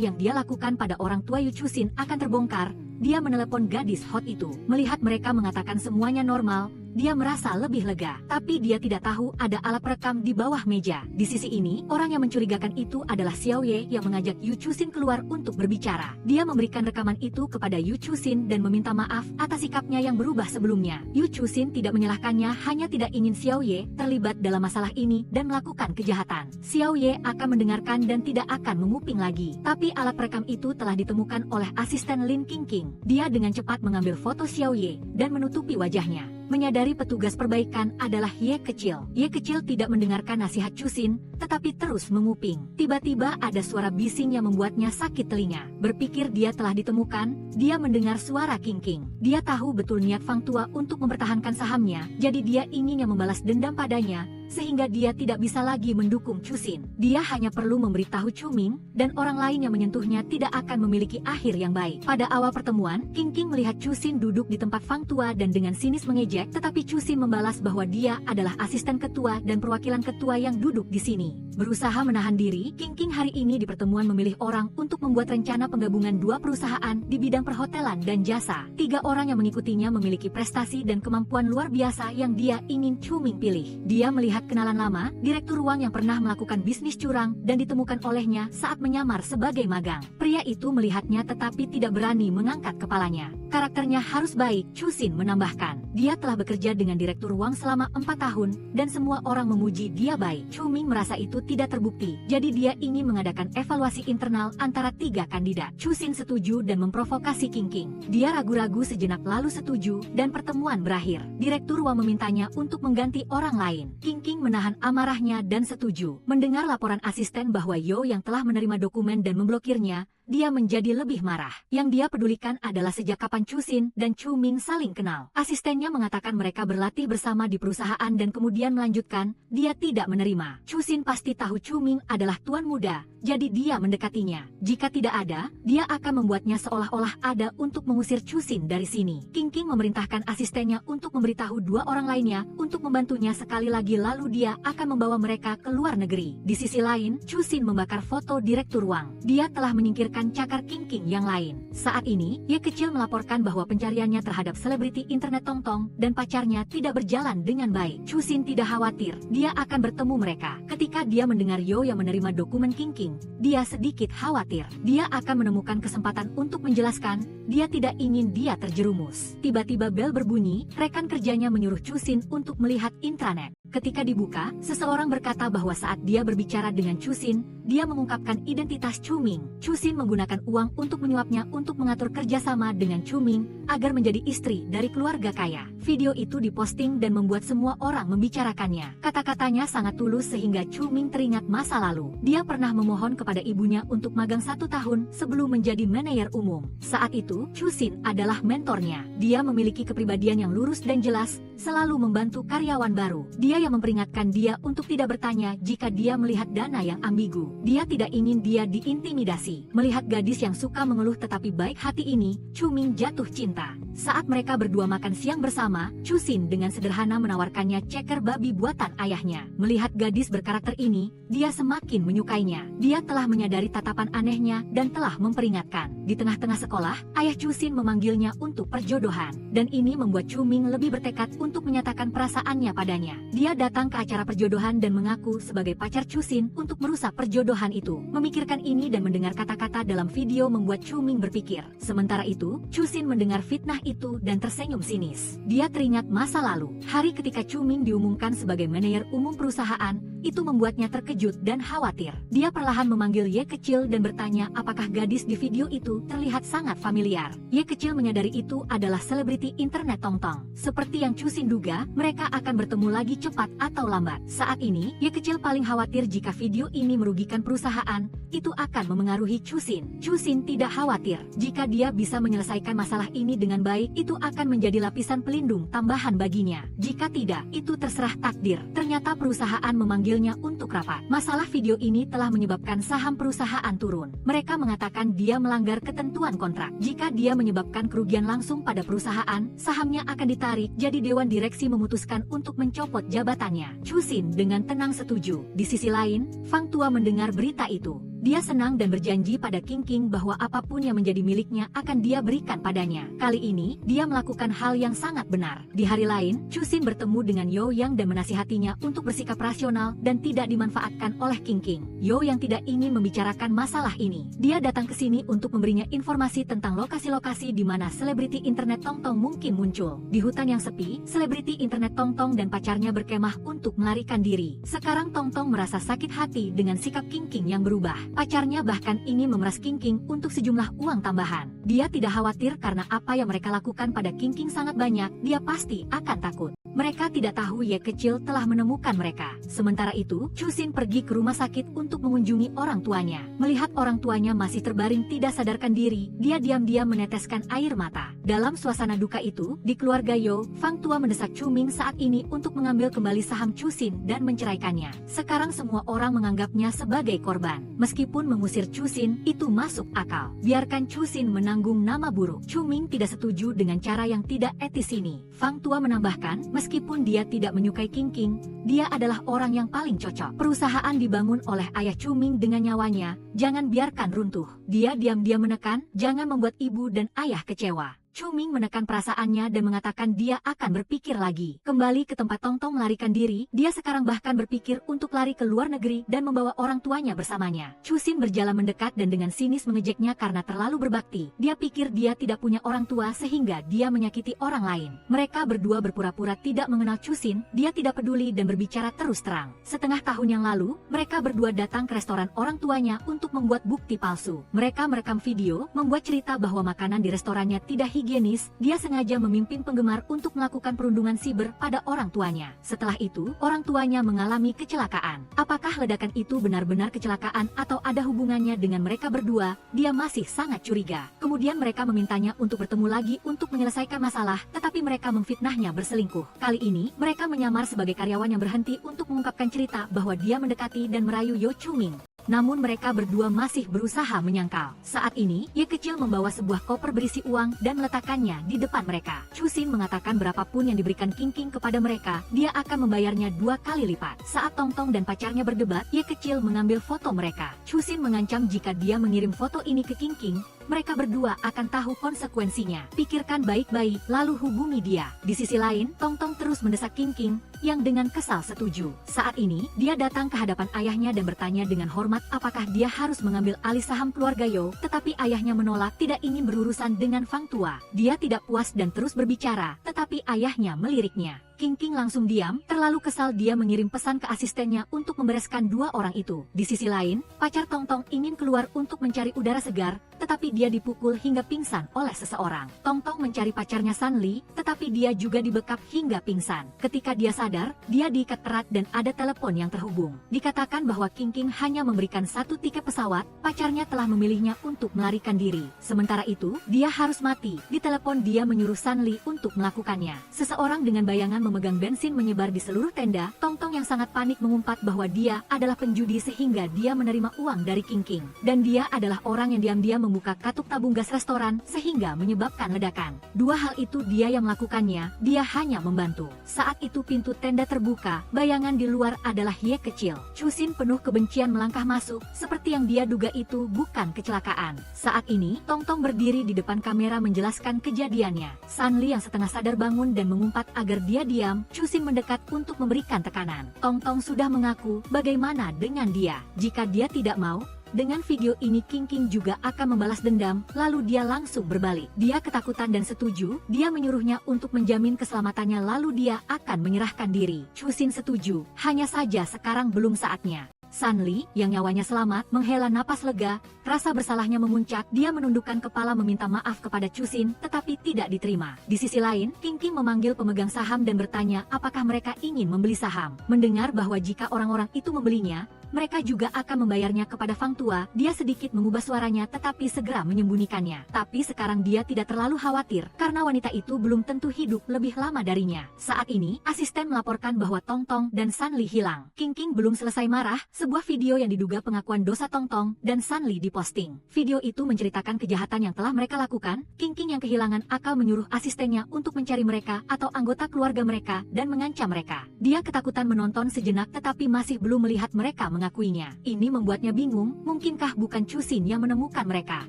yang dia lakukan pada orang tua Yu Chusin akan terbongkar, dia menelepon gadis hot itu. Melihat mereka mengatakan semuanya normal, dia merasa lebih lega. Tapi dia tidak tahu ada alat perekam di bawah meja. Di sisi ini, orang yang mencurigakan itu adalah Xiao Ye yang mengajak Yu Chusin keluar untuk berbicara. Dia memberikan rekaman itu kepada Yu Chusin dan meminta maaf atas sikapnya yang berubah sebelumnya. Yu Chusin tidak menyalahkannya, hanya tidak ingin Xiao Ye terlibat dalam masalah ini dan melakukan kejahatan. Xiao Ye akan mendengarkan dan tidak akan menguping lagi. Tapi alat perekam itu telah ditemukan oleh asisten Lin Qingqing. Dia dengan cepat mengambil foto Xiao Ye dan menutupi wajahnya. Menyadari petugas perbaikan adalah Ye kecil. Ye kecil tidak mendengarkan nasihat Chusin, tetapi terus menguping. Tiba-tiba ada suara bising yang membuatnya sakit telinga. Berpikir dia telah ditemukan, dia mendengar suara Qingqing. Dia tahu betul niat Fang Tua untuk mempertahankan sahamnya, jadi dia ingin membalas dendam padanya, sehingga dia tidak bisa lagi mendukung Chusin. Dia hanya perlu memberitahu Chuming, dan orang lain yang menyentuhnya tidak akan memiliki akhir yang baik. Pada awal pertemuan, Qingqing melihat Chusin duduk di tempat Fang Tua dan dengan sinis mengejek, tetapi Chusin membalas bahwa dia adalah asisten ketua dan perwakilan ketua yang duduk di sini. Berusaha menahan diri, Qingqing hari ini di pertemuan memilih orang untuk membuat rencana penggabungan dua perusahaan di bidang perhotelan dan jasa. 3 orang yang mengikutinya memiliki prestasi dan kemampuan luar biasa yang dia ingin Chuming pilih. Dia melihat kenalan lama, direktur uang yang pernah melakukan bisnis curang dan ditemukan olehnya saat menyamar sebagai magang. Pria itu melihatnya tetapi tidak berani mengangkat kepalanya. Karakternya harus baik, Chusin menambahkan. Dia telah bekerja dengan direktur uang selama 4 tahun dan semua orang memuji dia baik. Chuming merasa itu tidak terbukti, jadi dia ingin mengadakan evaluasi internal antara 3 kandidat. Chusin setuju dan memprovokasi Qingqing. Dia ragu-ragu sejenak lalu setuju dan pertemuan berakhir. Direktur uang memintanya untuk mengganti orang lain. Qingqing menahan amarahnya dan setuju. Mendengar laporan asisten bahwa Yo yang telah menerima dokumen dan memblokirnya, dia menjadi lebih marah. Yang dia pedulikan adalah sejak kapan Chusin dan Chuming saling kenal. Asistennya mengatakan mereka berlatih bersama di perusahaan dan kemudian melanjutkan, dia tidak menerima. Chusin pasti tahu Chuming adalah tuan muda, jadi dia mendekatinya. Jika tidak ada, dia akan membuatnya seolah-olah ada untuk mengusir Chusin dari sini. Qingqing memerintahkan asistennya untuk memberitahu 2 orang lainnya untuk membantunya sekali lagi, lalu dia akan membawa mereka ke luar negeri. Di sisi lain, Chusin membakar foto direktur uang. Dia telah menyingkirkan cakar Qingqing yang lain. Saat ini, Ye kecil melaporkan bahwa pencariannya terhadap selebriti internet Tong Tong dan pacarnya tidak berjalan dengan baik. Chusin tidak khawatir, dia akan bertemu mereka. Ketika dia mendengar Yo yang menerima dokumen Qingqing, dia sedikit khawatir. Dia akan menemukan kesempatan untuk menjelaskan, dia tidak ingin dia terjerumus. Tiba-tiba bel berbunyi, rekan kerjanya menyuruh Chusin untuk melihat intranet. Ketika dibuka, seseorang berkata bahwa saat dia berbicara dengan Chusin, dia mengungkapkan identitas Chuming. Chusin menggunakan uang untuk menyuapnya untuk mengatur kerjasama dengan Chuming agar menjadi istri dari keluarga kaya. Video itu diposting dan membuat semua orang membicarakannya. Kata-katanya sangat tulus sehingga Chuming teringat masa lalu. Dia pernah memohon kepada ibunya untuk magang 1 tahun sebelum menjadi manajer umum. Saat itu, Chusin adalah mentornya. Dia memiliki kepribadian yang lurus dan jelas, selalu membantu karyawan baru. Dia yang memperingatkan dia untuk tidak bertanya jika dia melihat dana yang ambigu. Dia tidak ingin dia diintimidasi. Melihat gadis yang suka mengeluh tetapi baik hati ini, Chuming jatuh cinta. Saat mereka berdua makan siang bersama, Chusin dengan sederhana menawarkannya ceker babi buatan ayahnya. Melihat gadis berkarakter ini, dia semakin menyukainya. Dia telah menyadari tatapan anehnya dan telah memperingatkan. Di tengah-tengah sekolah, ayah Chusin memanggilnya untuk perjodohan. Dan ini membuat Chuming lebih bertekad untuk menyatakan perasaannya padanya. Dia datang ke acara perjodohan dan mengaku sebagai pacar Chusin untuk merusak perjodohan itu. Memikirkan ini dan mendengar kata-kata dalam video membuat Chuming berpikir. Sementara itu, Chusin mendengar fitnah itu dan tersenyum sinis. Dia teringat masa lalu. Hari ketika Chu Ming diumumkan sebagai manajer umum perusahaan, itu membuatnya terkejut dan khawatir. Dia perlahan memanggil Ye kecil dan bertanya apakah gadis di video itu terlihat sangat familiar. Ye kecil menyadari itu adalah selebriti internet Tongtong. Seperti yang Chu Xin duga, mereka akan bertemu lagi cepat atau lambat. Saat ini, Ye kecil paling khawatir jika video ini merugikan perusahaan, itu akan memengaruhi Chu Xin. Chu Xin tidak khawatir. Jika dia bisa menyelesaikan masalah ini dengan baik, itu akan menjadi lapisan pelindung tambahan baginya. Jika tidak, itu terserah takdir. Ternyata perusahaan memanggilnya untuk rapat. Masalah video ini telah menyebabkan saham perusahaan turun. Mereka mengatakan dia melanggar ketentuan kontrak. Jika dia menyebabkan kerugian langsung pada perusahaan, sahamnya akan ditarik. Jadi Dewan Direksi memutuskan untuk mencopot jabatannya. Chu Xin dengan tenang setuju. Di sisi lain, Fang Tua mendengar berita itu. Dia senang dan berjanji pada King King bahwa apapun yang menjadi miliknya akan dia berikan padanya. Kali ini, dia melakukan hal yang sangat benar. Di hari lain, Chu Xin bertemu dengan Yo Yang dan menasihatinya untuk bersikap rasional dan tidak dimanfaatkan oleh King King. Yo Yang tidak ingin membicarakan masalah ini. Dia datang ke sini untuk memberinya informasi tentang lokasi-lokasi di mana selebriti internet Tongtong mungkin muncul. Di hutan yang sepi, selebriti internet Tongtong dan pacarnya berkemah untuk melarikan diri. Sekarang Tongtong merasa sakit hati dengan sikap King King yang berubah. Pacarnya bahkan ingin memeras King King untuk sejumlah uang tambahan. Dia tidak khawatir karena apa yang mereka lakukan pada King King sangat banyak, dia pasti akan takut. Mereka tidak tahu Ye kecil telah menemukan mereka. Sementara itu, Chu Xin pergi ke rumah sakit untuk mengunjungi orang tuanya. Melihat orang tuanya masih terbaring tidak sadarkan diri, dia diam-diam meneteskan air mata. Dalam suasana duka itu, di keluarga Yo, Fang Tua mendesak Chu Ming saat ini untuk mengambil kembali saham Chu Xin dan menceraikannya. Sekarang semua orang menganggapnya sebagai korban. Meskipun mengusir Chu Xin, itu masuk akal. Biarkan Chu Xin menanggung nama buruk. Chu Ming tidak setuju dengan cara yang tidak etis ini. Fang Tua menambahkan, meskipun dia tidak menyukai King King, dia adalah orang yang paling cocok. Perusahaan dibangun oleh ayah Chu Ming dengan nyawanya, jangan biarkan runtuh. Dia diam-diam menekan, jangan membuat ibu dan ayah kecewa. Chu Ming menekan perasaannya dan mengatakan dia akan berpikir lagi. Kembali ke tempat Tongtong melarikan diri, dia sekarang bahkan berpikir untuk lari ke luar negeri dan membawa orang tuanya bersamanya. Chu Xin berjalan mendekat dan dengan sinis mengejeknya karena terlalu berbakti. Dia pikir dia tidak punya orang tua sehingga dia menyakiti orang lain. Mereka berdua berpura-pura tidak mengenal Chu Xin, dia tidak peduli dan berbicara terus terang. Setengah tahun yang lalu, mereka berdua datang ke restoran orang tuanya untuk membuat bukti palsu. Mereka merekam video, membuat cerita bahwa makanan di restorannya tidak higienis, dia sengaja memimpin penggemar untuk melakukan perundungan siber pada orang tuanya. Setelah itu, orang tuanya mengalami kecelakaan. Apakah ledakan itu benar-benar kecelakaan atau ada hubungannya dengan mereka berdua? Dia masih sangat curiga. Kemudian mereka memintanya untuk bertemu lagi untuk menyelesaikan masalah, tetapi mereka memfitnahnya berselingkuh. Kali ini, mereka menyamar sebagai karyawan yang berhenti untuk mengungkapkan cerita bahwa dia mendekati dan merayu Yo Chu Ming. Namun mereka berdua masih berusaha menyangkal. Saat ini, Ye kecil membawa sebuah koper berisi uang dan meletakkannya di depan mereka. Chu Xin mengatakan berapapun yang diberikan King King kepada mereka, dia akan membayarnya 2 kali lipat. Saat Tongtong dan pacarnya berdebat, Ye kecil mengambil foto mereka. Chu Xin mengancam jika dia mengirim foto ini ke King King, mereka berdua akan tahu konsekuensinya. Pikirkan baik-baik, lalu hubungi dia. Di sisi lain, Tongtong terus mendesak King King, yang dengan kesal setuju. Saat ini, dia datang ke hadapan ayahnya dan bertanya dengan hormat apakah dia harus mengambil alih saham keluarga Yo, tetapi ayahnya menolak, tidak ingin berurusan dengan Fang Tua. Dia tidak puas dan terus berbicara, tetapi ayahnya meliriknya. King King langsung diam, terlalu kesal dia mengirim pesan ke asistennya untuk membereskan 2 orang itu. Di sisi lain, pacar Tongtong ingin keluar untuk mencari udara segar, tetapi dia dipukul hingga pingsan oleh seseorang. Tongtong mencari pacarnya San Li, tetapi dia juga dibekap hingga pingsan. Ketika dia sadar, dia diikat erat dan ada telepon yang terhubung. Dikatakan bahwa King King hanya memberikan 1 tiket pesawat, pacarnya telah memilihnya untuk melarikan diri. Sementara itu, dia harus mati. Di telepon dia menyuruh San Li untuk melakukannya. Seseorang dengan bayangan memegang bensin menyebar di seluruh tenda. Tongtong yang sangat panik mengumpat bahwa dia adalah penjudi sehingga dia menerima uang dari King King. Dan dia adalah orang yang diam-diam membuka katup tabung gas restoran sehingga menyebabkan ledakan. 2 hal itu dia yang melakukannya, dia hanya membantu. Saat itu pintu tenda terbuka, bayangan di luar adalah Ye kecil. Chu Xin penuh kebencian melangkah masuk, seperti yang dia duga itu bukan kecelakaan. Saat ini, Tongtong berdiri di depan kamera menjelaskan kejadiannya. San Li yang setengah sadar bangun dan mengumpat agar dia diam. Chu Xin mendekat untuk memberikan tekanan. Tongtong sudah mengaku, bagaimana dengan dia? Jika dia tidak mau, Dengan video ini King King juga akan membalas dendam, lalu dia langsung berbalik. Dia ketakutan dan setuju, dia menyuruhnya untuk menjamin keselamatannya lalu dia akan menyerahkan diri. Chusin setuju, hanya saja sekarang belum saatnya. Sunli, yang nyawanya selamat, menghela napas lega, rasa bersalahnya memuncak, dia menundukkan kepala meminta maaf kepada Chusin, tetapi tidak diterima. Di sisi lain, King King memanggil pemegang saham dan bertanya apakah mereka ingin membeli saham. Mendengar bahwa jika orang-orang itu membelinya, mereka juga akan membayarnya kepada Fang Tua, dia sedikit mengubah suaranya tetapi segera menyembunyikannya. Tapi sekarang dia tidak terlalu khawatir, karena wanita itu belum tentu hidup lebih lama darinya. Saat ini, asisten melaporkan bahwa Tong Tong dan Sunli hilang. King King belum selesai marah, sebuah video yang diduga pengakuan dosa Tong Tong dan Sunli diposting. Video itu menceritakan kejahatan yang telah mereka lakukan. King King yang kehilangan akal menyuruh asistennya untuk mencari mereka atau anggota keluarga mereka dan mengancam mereka. Dia ketakutan menonton sejenak tetapi masih belum melihat mereka mengakuinya. Ini membuatnya bingung, mungkinkah bukan Chusin yang menemukan mereka.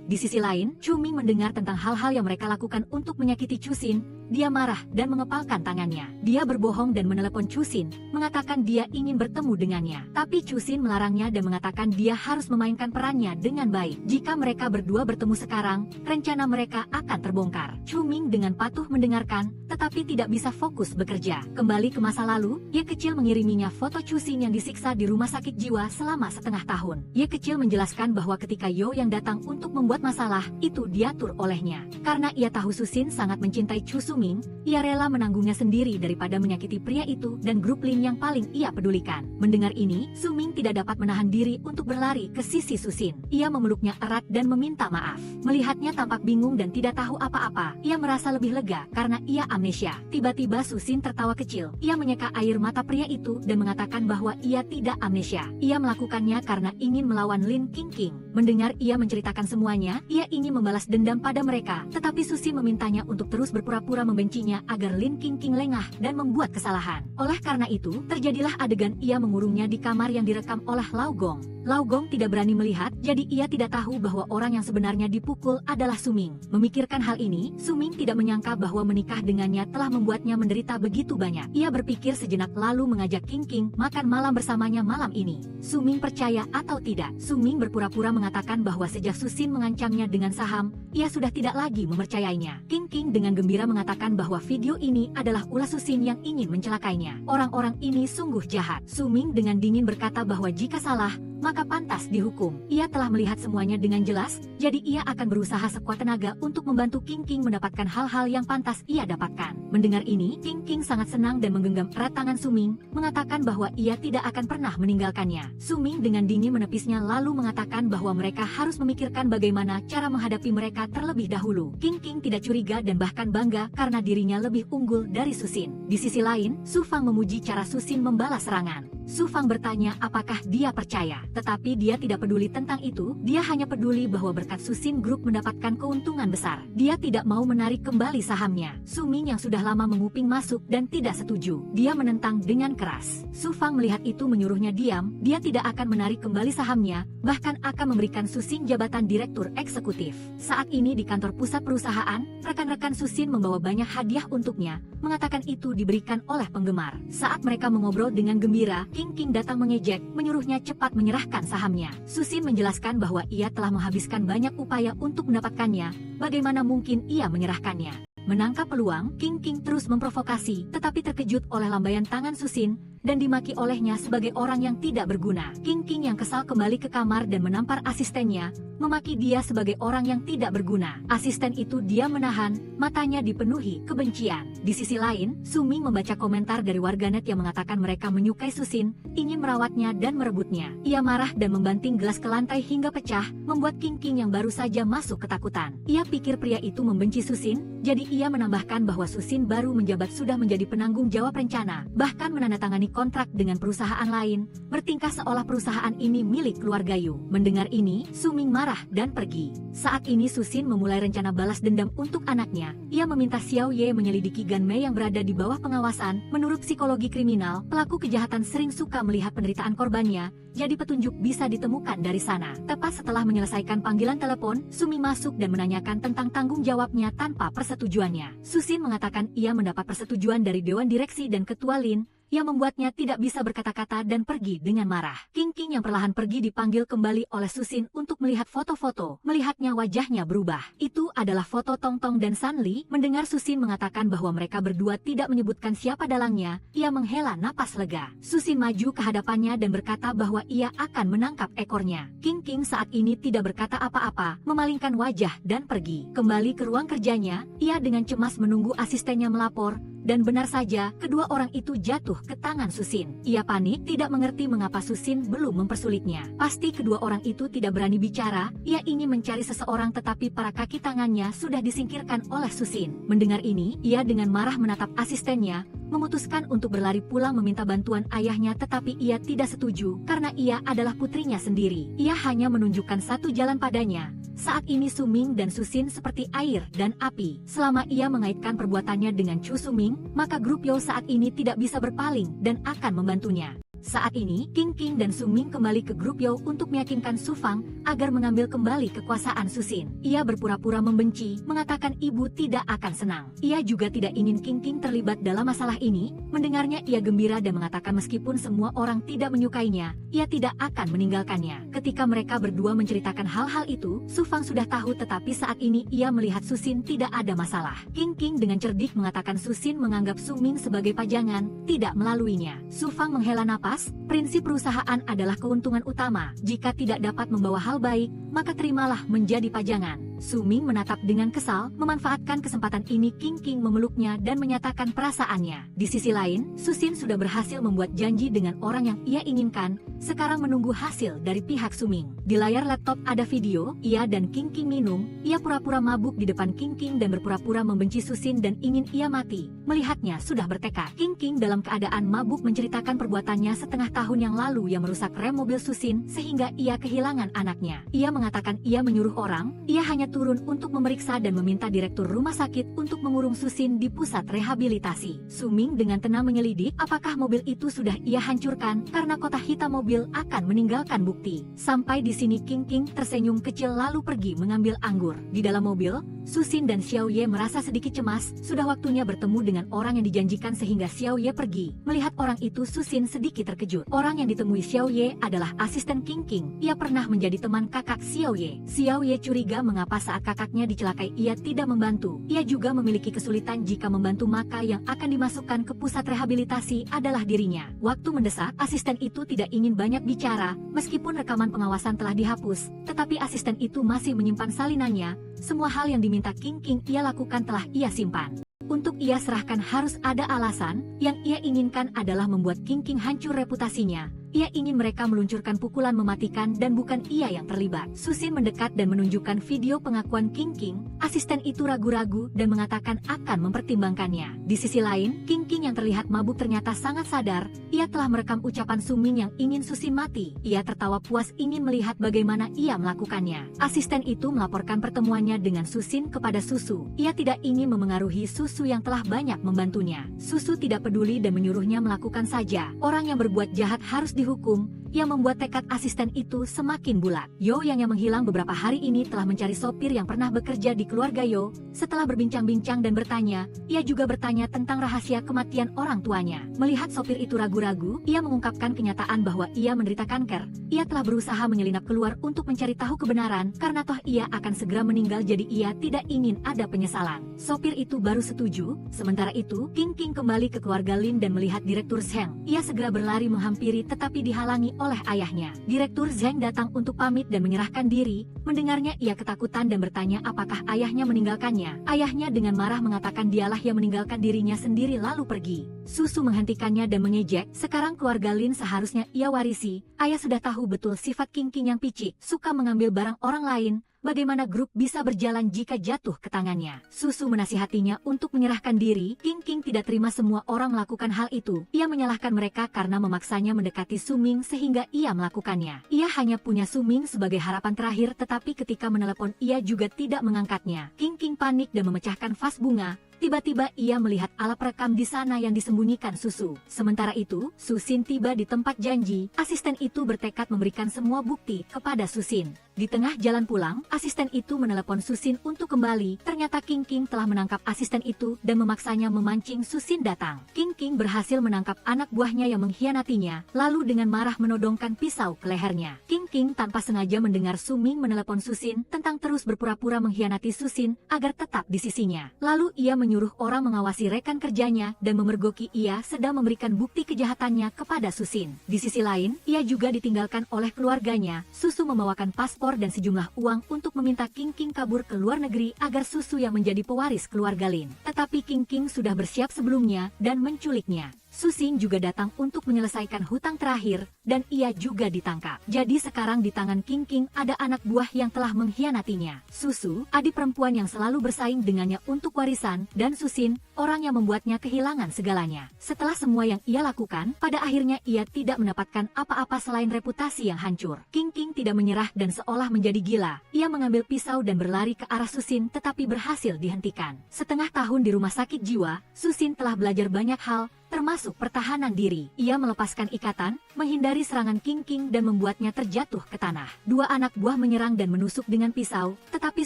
Di sisi lain, Chu Ming mendengar tentang hal-hal yang mereka lakukan untuk menyakiti Chusin. Dia marah dan mengepalkan tangannya. Dia berbohong dan menelepon Chusin, mengatakan dia ingin bertemu dengannya. Tapi Chusin melarangnya dan mengatakan dia harus memainkan perannya dengan baik. Jika mereka berdua bertemu sekarang, rencana mereka akan terbongkar. Chu Ming dengan patuh mendengarkan, tetapi tidak bisa fokus bekerja. Kembali ke masa lalu, Ye kecil mengiriminya foto Chusin yang disiksa di rumah sakit jiwa selama setengah tahun. Ye kecil menjelaskan bahwa ketika Yo yang datang untuk membuat masalah, itu diatur olehnya. Karena ia tahu Chusin sangat mencintai Chu Suming, ia rela menanggungnya sendiri daripada menyakiti pria itu dan grup Lin yang paling ia pedulikan. Mendengar ini, Suming tidak dapat menahan diri untuk berlari ke sisi Chusin. Ia memeluknya erat dan meminta maaf. Melihatnya tampak bingung dan tidak tahu apa-apa, ia merasa lebih lega karena ia amnesia. Tiba-tiba Chusin tertawa kecil. Ia menyeka air mata pria itu dan mengatakan bahwa ia tidak amnesia. Ia melakukannya karena ingin melawan Lin King King. Mendengar ia menceritakan semuanya, ia ingin membalas dendam pada mereka, tetapi Chusin memintanya untuk terus berpura-pura membencinya agar Lin King King lengah dan membuat kesalahan. Oleh karena itu, terjadilah adegan ia mengurungnya di kamar yang direkam oleh Lao Gong. Lao Gong tidak berani melihat, jadi ia tidak tahu bahwa orang yang sebenarnya dipukul adalah Suming. Memikirkan hal ini, Suming tidak menyangka bahwa menikah dengannya telah membuatnya menderita begitu banyak. Ia berpikir sejenak lalu mengajak King King makan malam bersamanya malam ini. Suming percaya atau tidak, Suming berpura-pura mengatakan bahwa sejak Chusin mengancamnya dengan saham, ia sudah tidak lagi mempercayainya. King King dengan gembira mengatakan bahwa video ini adalah ulah Chusin yang ingin mencelakainya. Orang-orang ini sungguh jahat. Suming dengan dingin berkata bahwa jika salah, maka pantas dihukum. Ia telah melihat semuanya dengan jelas, jadi ia akan berusaha sekuat tenaga untuk membantu King King mendapatkan hal-hal yang pantas ia dapatkan. Mendengar ini, King King sangat senang dan menggenggam erat tangan Suming, mengatakan bahwa ia tidak akan pernah meninggalkannya. Suming dengan dingin menepisnya lalu mengatakan bahwa mereka harus memikirkan bagaimana cara menghadapi mereka terlebih dahulu. King King tidak curiga dan bahkan bangga karena dirinya lebih unggul dari Chusin. Di sisi lain, Su Fang memuji cara Chusin membalas serangan. Su Fang bertanya apakah dia percaya. Tetapi dia tidak peduli tentang itu, dia hanya peduli bahwa berkat Chusin Group mendapatkan keuntungan besar. Dia tidak mau menarik kembali sahamnya. Suming yang sudah lama menguping masuk dan tidak setuju. Dia menentang dengan keras. Su Fang melihat itu menyuruhnya diam, dia tidak akan menarik kembali sahamnya, bahkan akan memberikan Chusin jabatan direktur eksekutif. Saat ini di kantor pusat perusahaan, rekan-rekan Chusin membawa banyak hadiah untuknya, mengatakan itu diberikan oleh penggemar. Saat mereka mengobrol dengan gembira, King King datang mengejek, menyuruhnya cepat menyerahkan sahamnya. Chusin menjelaskan bahwa ia telah menghabiskan banyak upaya untuk mendapatkannya, bagaimana mungkin ia menyerahkannya. Menangkap peluang, King King terus memprovokasi, tetapi terkejut oleh lambaian tangan Chusin, dan dimaki olehnya sebagai orang yang tidak berguna. King King yang kesal kembali ke kamar dan menampar asistennya, memaki dia sebagai orang yang tidak berguna. Asisten itu diam menahan, matanya dipenuhi kebencian. Di sisi lain, Suming membaca komentar dari warganet yang mengatakan mereka menyukai Chusin, ingin merawatnya dan merebutnya. Ia marah dan membanting gelas ke lantai hingga pecah, membuat King King yang baru saja masuk ketakutan. Ia pikir pria itu membenci Chusin, jadi ia menambahkan bahwa Chusin baru menjabat sudah menjadi penanggung jawab rencana, bahkan menandatangani kontrak dengan perusahaan lain, bertingkah seolah perusahaan ini milik keluarga Yu. Mendengar ini, Suming marah dan pergi. Saat ini Chusin memulai rencana balas dendam untuk anaknya. Ia meminta Xiao Ye menyelidiki Gan Mei yang berada di bawah pengawasan. Menurut psikologi kriminal, pelaku kejahatan sering suka melihat penderitaan korbannya, jadi petunjuk bisa ditemukan dari sana. Tepat setelah menyelesaikan panggilan telepon, Suming masuk dan menanyakan tentang tanggung jawabnya tanpa persetujuannya. Chusin mengatakan ia mendapat persetujuan dari Dewan Direksi dan Ketua Lin, yang membuatnya tidak bisa berkata-kata dan pergi dengan marah. King yang perlahan pergi dipanggil kembali oleh Susin untuk melihat foto-foto. Melihatnya wajahnya berubah. Itu adalah foto Tong Tong dan Sanli. Mendengar Susin mengatakan bahwa mereka berdua tidak menyebutkan siapa dalangnya, ia menghela napas lega. Susin maju ke hadapannya dan berkata bahwa ia akan menangkap ekornya. King saat ini tidak berkata apa-apa, memalingkan wajah dan pergi. Kembali ke ruang kerjanya, ia dengan cemas menunggu asistennya melapor. Dan benar saja, kedua orang itu jatuh ke tangan Susin. Ia panik, tidak mengerti mengapa Susin belum mempersulitnya. Pasti kedua orang itu tidak berani bicara. Ia ingin mencari seseorang tetapi para kaki tangannya sudah disingkirkan oleh Susin. Mendengar ini, ia dengan marah menatap asistennya, memutuskan untuk berlari pulang meminta bantuan ayahnya, tetapi ia tidak setuju karena ia adalah putrinya sendiri. Ia hanya menunjukkan satu jalan padanya. Saat ini Suming dan Susin seperti air dan api. Selama ia mengaitkan perbuatannya dengan Chu Suming, maka grup Yo saat ini tidak bisa berpaling dan akan membantunya. Saat ini, King dan Suming kembali ke grup Yo untuk meyakinkan Su Fang agar mengambil kembali kekuasaan Susin. Ia berpura-pura membenci, mengatakan ibu tidak akan senang. Ia juga tidak ingin King terlibat dalam masalah ini. Mendengarnya ia gembira dan mengatakan meskipun semua orang tidak menyukainya, ia tidak akan meninggalkannya. Ketika mereka berdua menceritakan hal-hal itu, Su Fang sudah tahu tetapi saat ini ia melihat Susin tidak ada masalah. King dengan cerdik mengatakan Susin menganggap Suming sebagai pajangan, tidak melaluinya. Su Fang menghela napas. Prinsip perusahaan adalah keuntungan utama. Jika tidak dapat membawa hal baik, maka terimalah menjadi pajangan. Suming menatap dengan kesal, memanfaatkan kesempatan ini King memeluknya dan menyatakan perasaannya. Di sisi lain, Susin sudah berhasil membuat janji dengan orang yang ia inginkan, sekarang menunggu hasil dari pihak Suming. Di layar laptop ada video, ia dan King minum, ia pura-pura mabuk di depan King dan berpura-pura membenci Susin dan ingin ia mati. Melihatnya sudah bertekad. King dalam keadaan mabuk menceritakan perbuatannya setengah tahun yang lalu yang merusak rem mobil Susin sehingga ia kehilangan anaknya. Ia mengatakan ia menyuruh orang, ia hanya turun untuk memeriksa dan meminta direktur rumah sakit untuk mengurung Susin di pusat rehabilitasi. Suming dengan tenang menyelidik apakah mobil itu sudah ia hancurkan karena kotak hitam mobil akan meninggalkan bukti. Sampai di sini King tersenyum kecil lalu pergi mengambil anggur. Di dalam mobil, Susin dan Xiao Ye merasa sedikit cemas, sudah waktunya bertemu dengan orang yang dijanjikan sehingga Xiao Ye pergi. Melihat orang itu Susin sedikit terkejut. Orang yang ditemui Xiao Ye adalah asisten King. Ia pernah menjadi teman kakak Xiao Ye. Xiao Ye curiga mengapa saat kakaknya dicelakai ia tidak membantu. Ia juga memiliki kesulitan jika membantu maka yang akan dimasukkan ke pusat rehabilitasi adalah dirinya. Waktu mendesak, asisten itu tidak ingin banyak bicara, meskipun rekaman pengawasan telah dihapus, tetapi asisten itu masih menyimpan salinannya. Semua hal yang diminta King ia lakukan telah ia simpan. Untuk ia serahkan harus ada alasan, yang ia inginkan adalah membuat King hancur reputasinya. Ia ingin mereka meluncurkan pukulan mematikan dan bukan ia yang terlibat. Susin mendekat dan menunjukkan video pengakuan King. Asisten itu ragu-ragu dan mengatakan akan mempertimbangkannya. Di sisi lain, King yang terlihat mabuk ternyata sangat sadar. Ia telah merekam ucapan Suming yang ingin Susin mati. Ia tertawa puas ingin melihat bagaimana ia melakukannya. Asisten itu melaporkan pertemuannya dengan Susin kepada Susu. Ia tidak ingin memengaruhi Susu yang telah banyak membantunya. Susu tidak peduli dan menyuruhnya melakukan saja. Orang yang berbuat jahat harus dihukum, yang membuat tekad asisten itu semakin bulat. Yo yang menghilang beberapa hari ini telah mencari sopir yang pernah bekerja di keluarga Yo. Setelah berbincang-bincang dan bertanya, ia juga bertanya tentang rahasia kematian orang tuanya. Melihat sopir itu ragu-ragu, ia mengungkapkan kenyataan bahwa ia menderita kanker. Ia telah berusaha menyelinap keluar untuk mencari tahu kebenaran, karena toh ia akan segera meninggal jadi ia tidak ingin ada penyesalan. Sopir itu baru setuju. Sementara itu, King kembali ke keluarga Lin dan melihat Direktur Zheng. Ia segera berlari menghampiri tetapi dihalangi oleh ayahnya. Direktur Zheng datang untuk pamit dan menyerahkan diri. Mendengarnya ia ketakutan dan bertanya apakah ayahnya meninggalkannya. Ayahnya dengan marah mengatakan dialah yang meninggalkan dirinya sendiri lalu pergi. Susu menghentikannya dan mengejek, sekarang keluarga Lin seharusnya ia warisi. Ayah sudah tahu betul sifat King yang picik, suka mengambil barang orang lain. Bagaimana grup bisa berjalan jika jatuh ke tangannya? Susu menasihatinya untuk menyerahkan diri. King tidak terima semua orang melakukan hal itu. Ia menyalahkan mereka karena memaksanya mendekati Suming sehingga ia melakukannya. Ia hanya punya Suming sebagai harapan terakhir tetapi ketika menelepon ia juga tidak mengangkatnya. King panik dan memecahkan vas bunga. Tiba-tiba ia melihat alat perekam di sana yang disembunyikan Susu. Sementara itu, Susin tiba di tempat janji. Asisten itu bertekad memberikan semua bukti kepada Susin. Di tengah jalan pulang, asisten itu menelepon Susin untuk kembali. Ternyata King telah menangkap asisten itu dan memaksanya memancing Susin datang. King berhasil menangkap anak buahnya yang mengkhianatinya, lalu dengan marah menodongkan pisau ke lehernya. King tanpa sengaja mendengar Suming menelepon Susin tentang terus berpura-pura mengkhianati Susin agar tetap di sisinya. Lalu ia menyuruh orang mengawasi rekan kerjanya dan memergoki ia sedang memberikan bukti kejahatannya kepada Susin. Di sisi lain, ia juga ditinggalkan oleh keluarganya. Susu membawakan paspor dan sejumlah uang untuk meminta King kabur ke luar negeri agar Susu yang menjadi pewaris keluarga Lin. Tetapi King sudah bersiap sebelumnya dan menculiknya. Susin juga datang untuk menyelesaikan hutang terakhir, dan ia juga ditangkap. Jadi sekarang di tangan King ada anak buah yang telah mengkhianatinya. Susu, adik perempuan yang selalu bersaing dengannya untuk warisan, dan Susin, orang yang membuatnya kehilangan segalanya. Setelah semua yang ia lakukan, pada akhirnya ia tidak mendapatkan apa-apa selain reputasi yang hancur. King tidak menyerah dan seolah menjadi gila. Ia mengambil pisau dan berlari ke arah Susin tetapi berhasil dihentikan. Setengah tahun di rumah sakit jiwa, Susin telah belajar banyak hal, termasuk pertahanan diri. Ia melepaskan ikatan, menghindari serangan King dan membuatnya terjatuh ke tanah. Dua anak buah menyerang dan menusuk dengan pisau, tetapi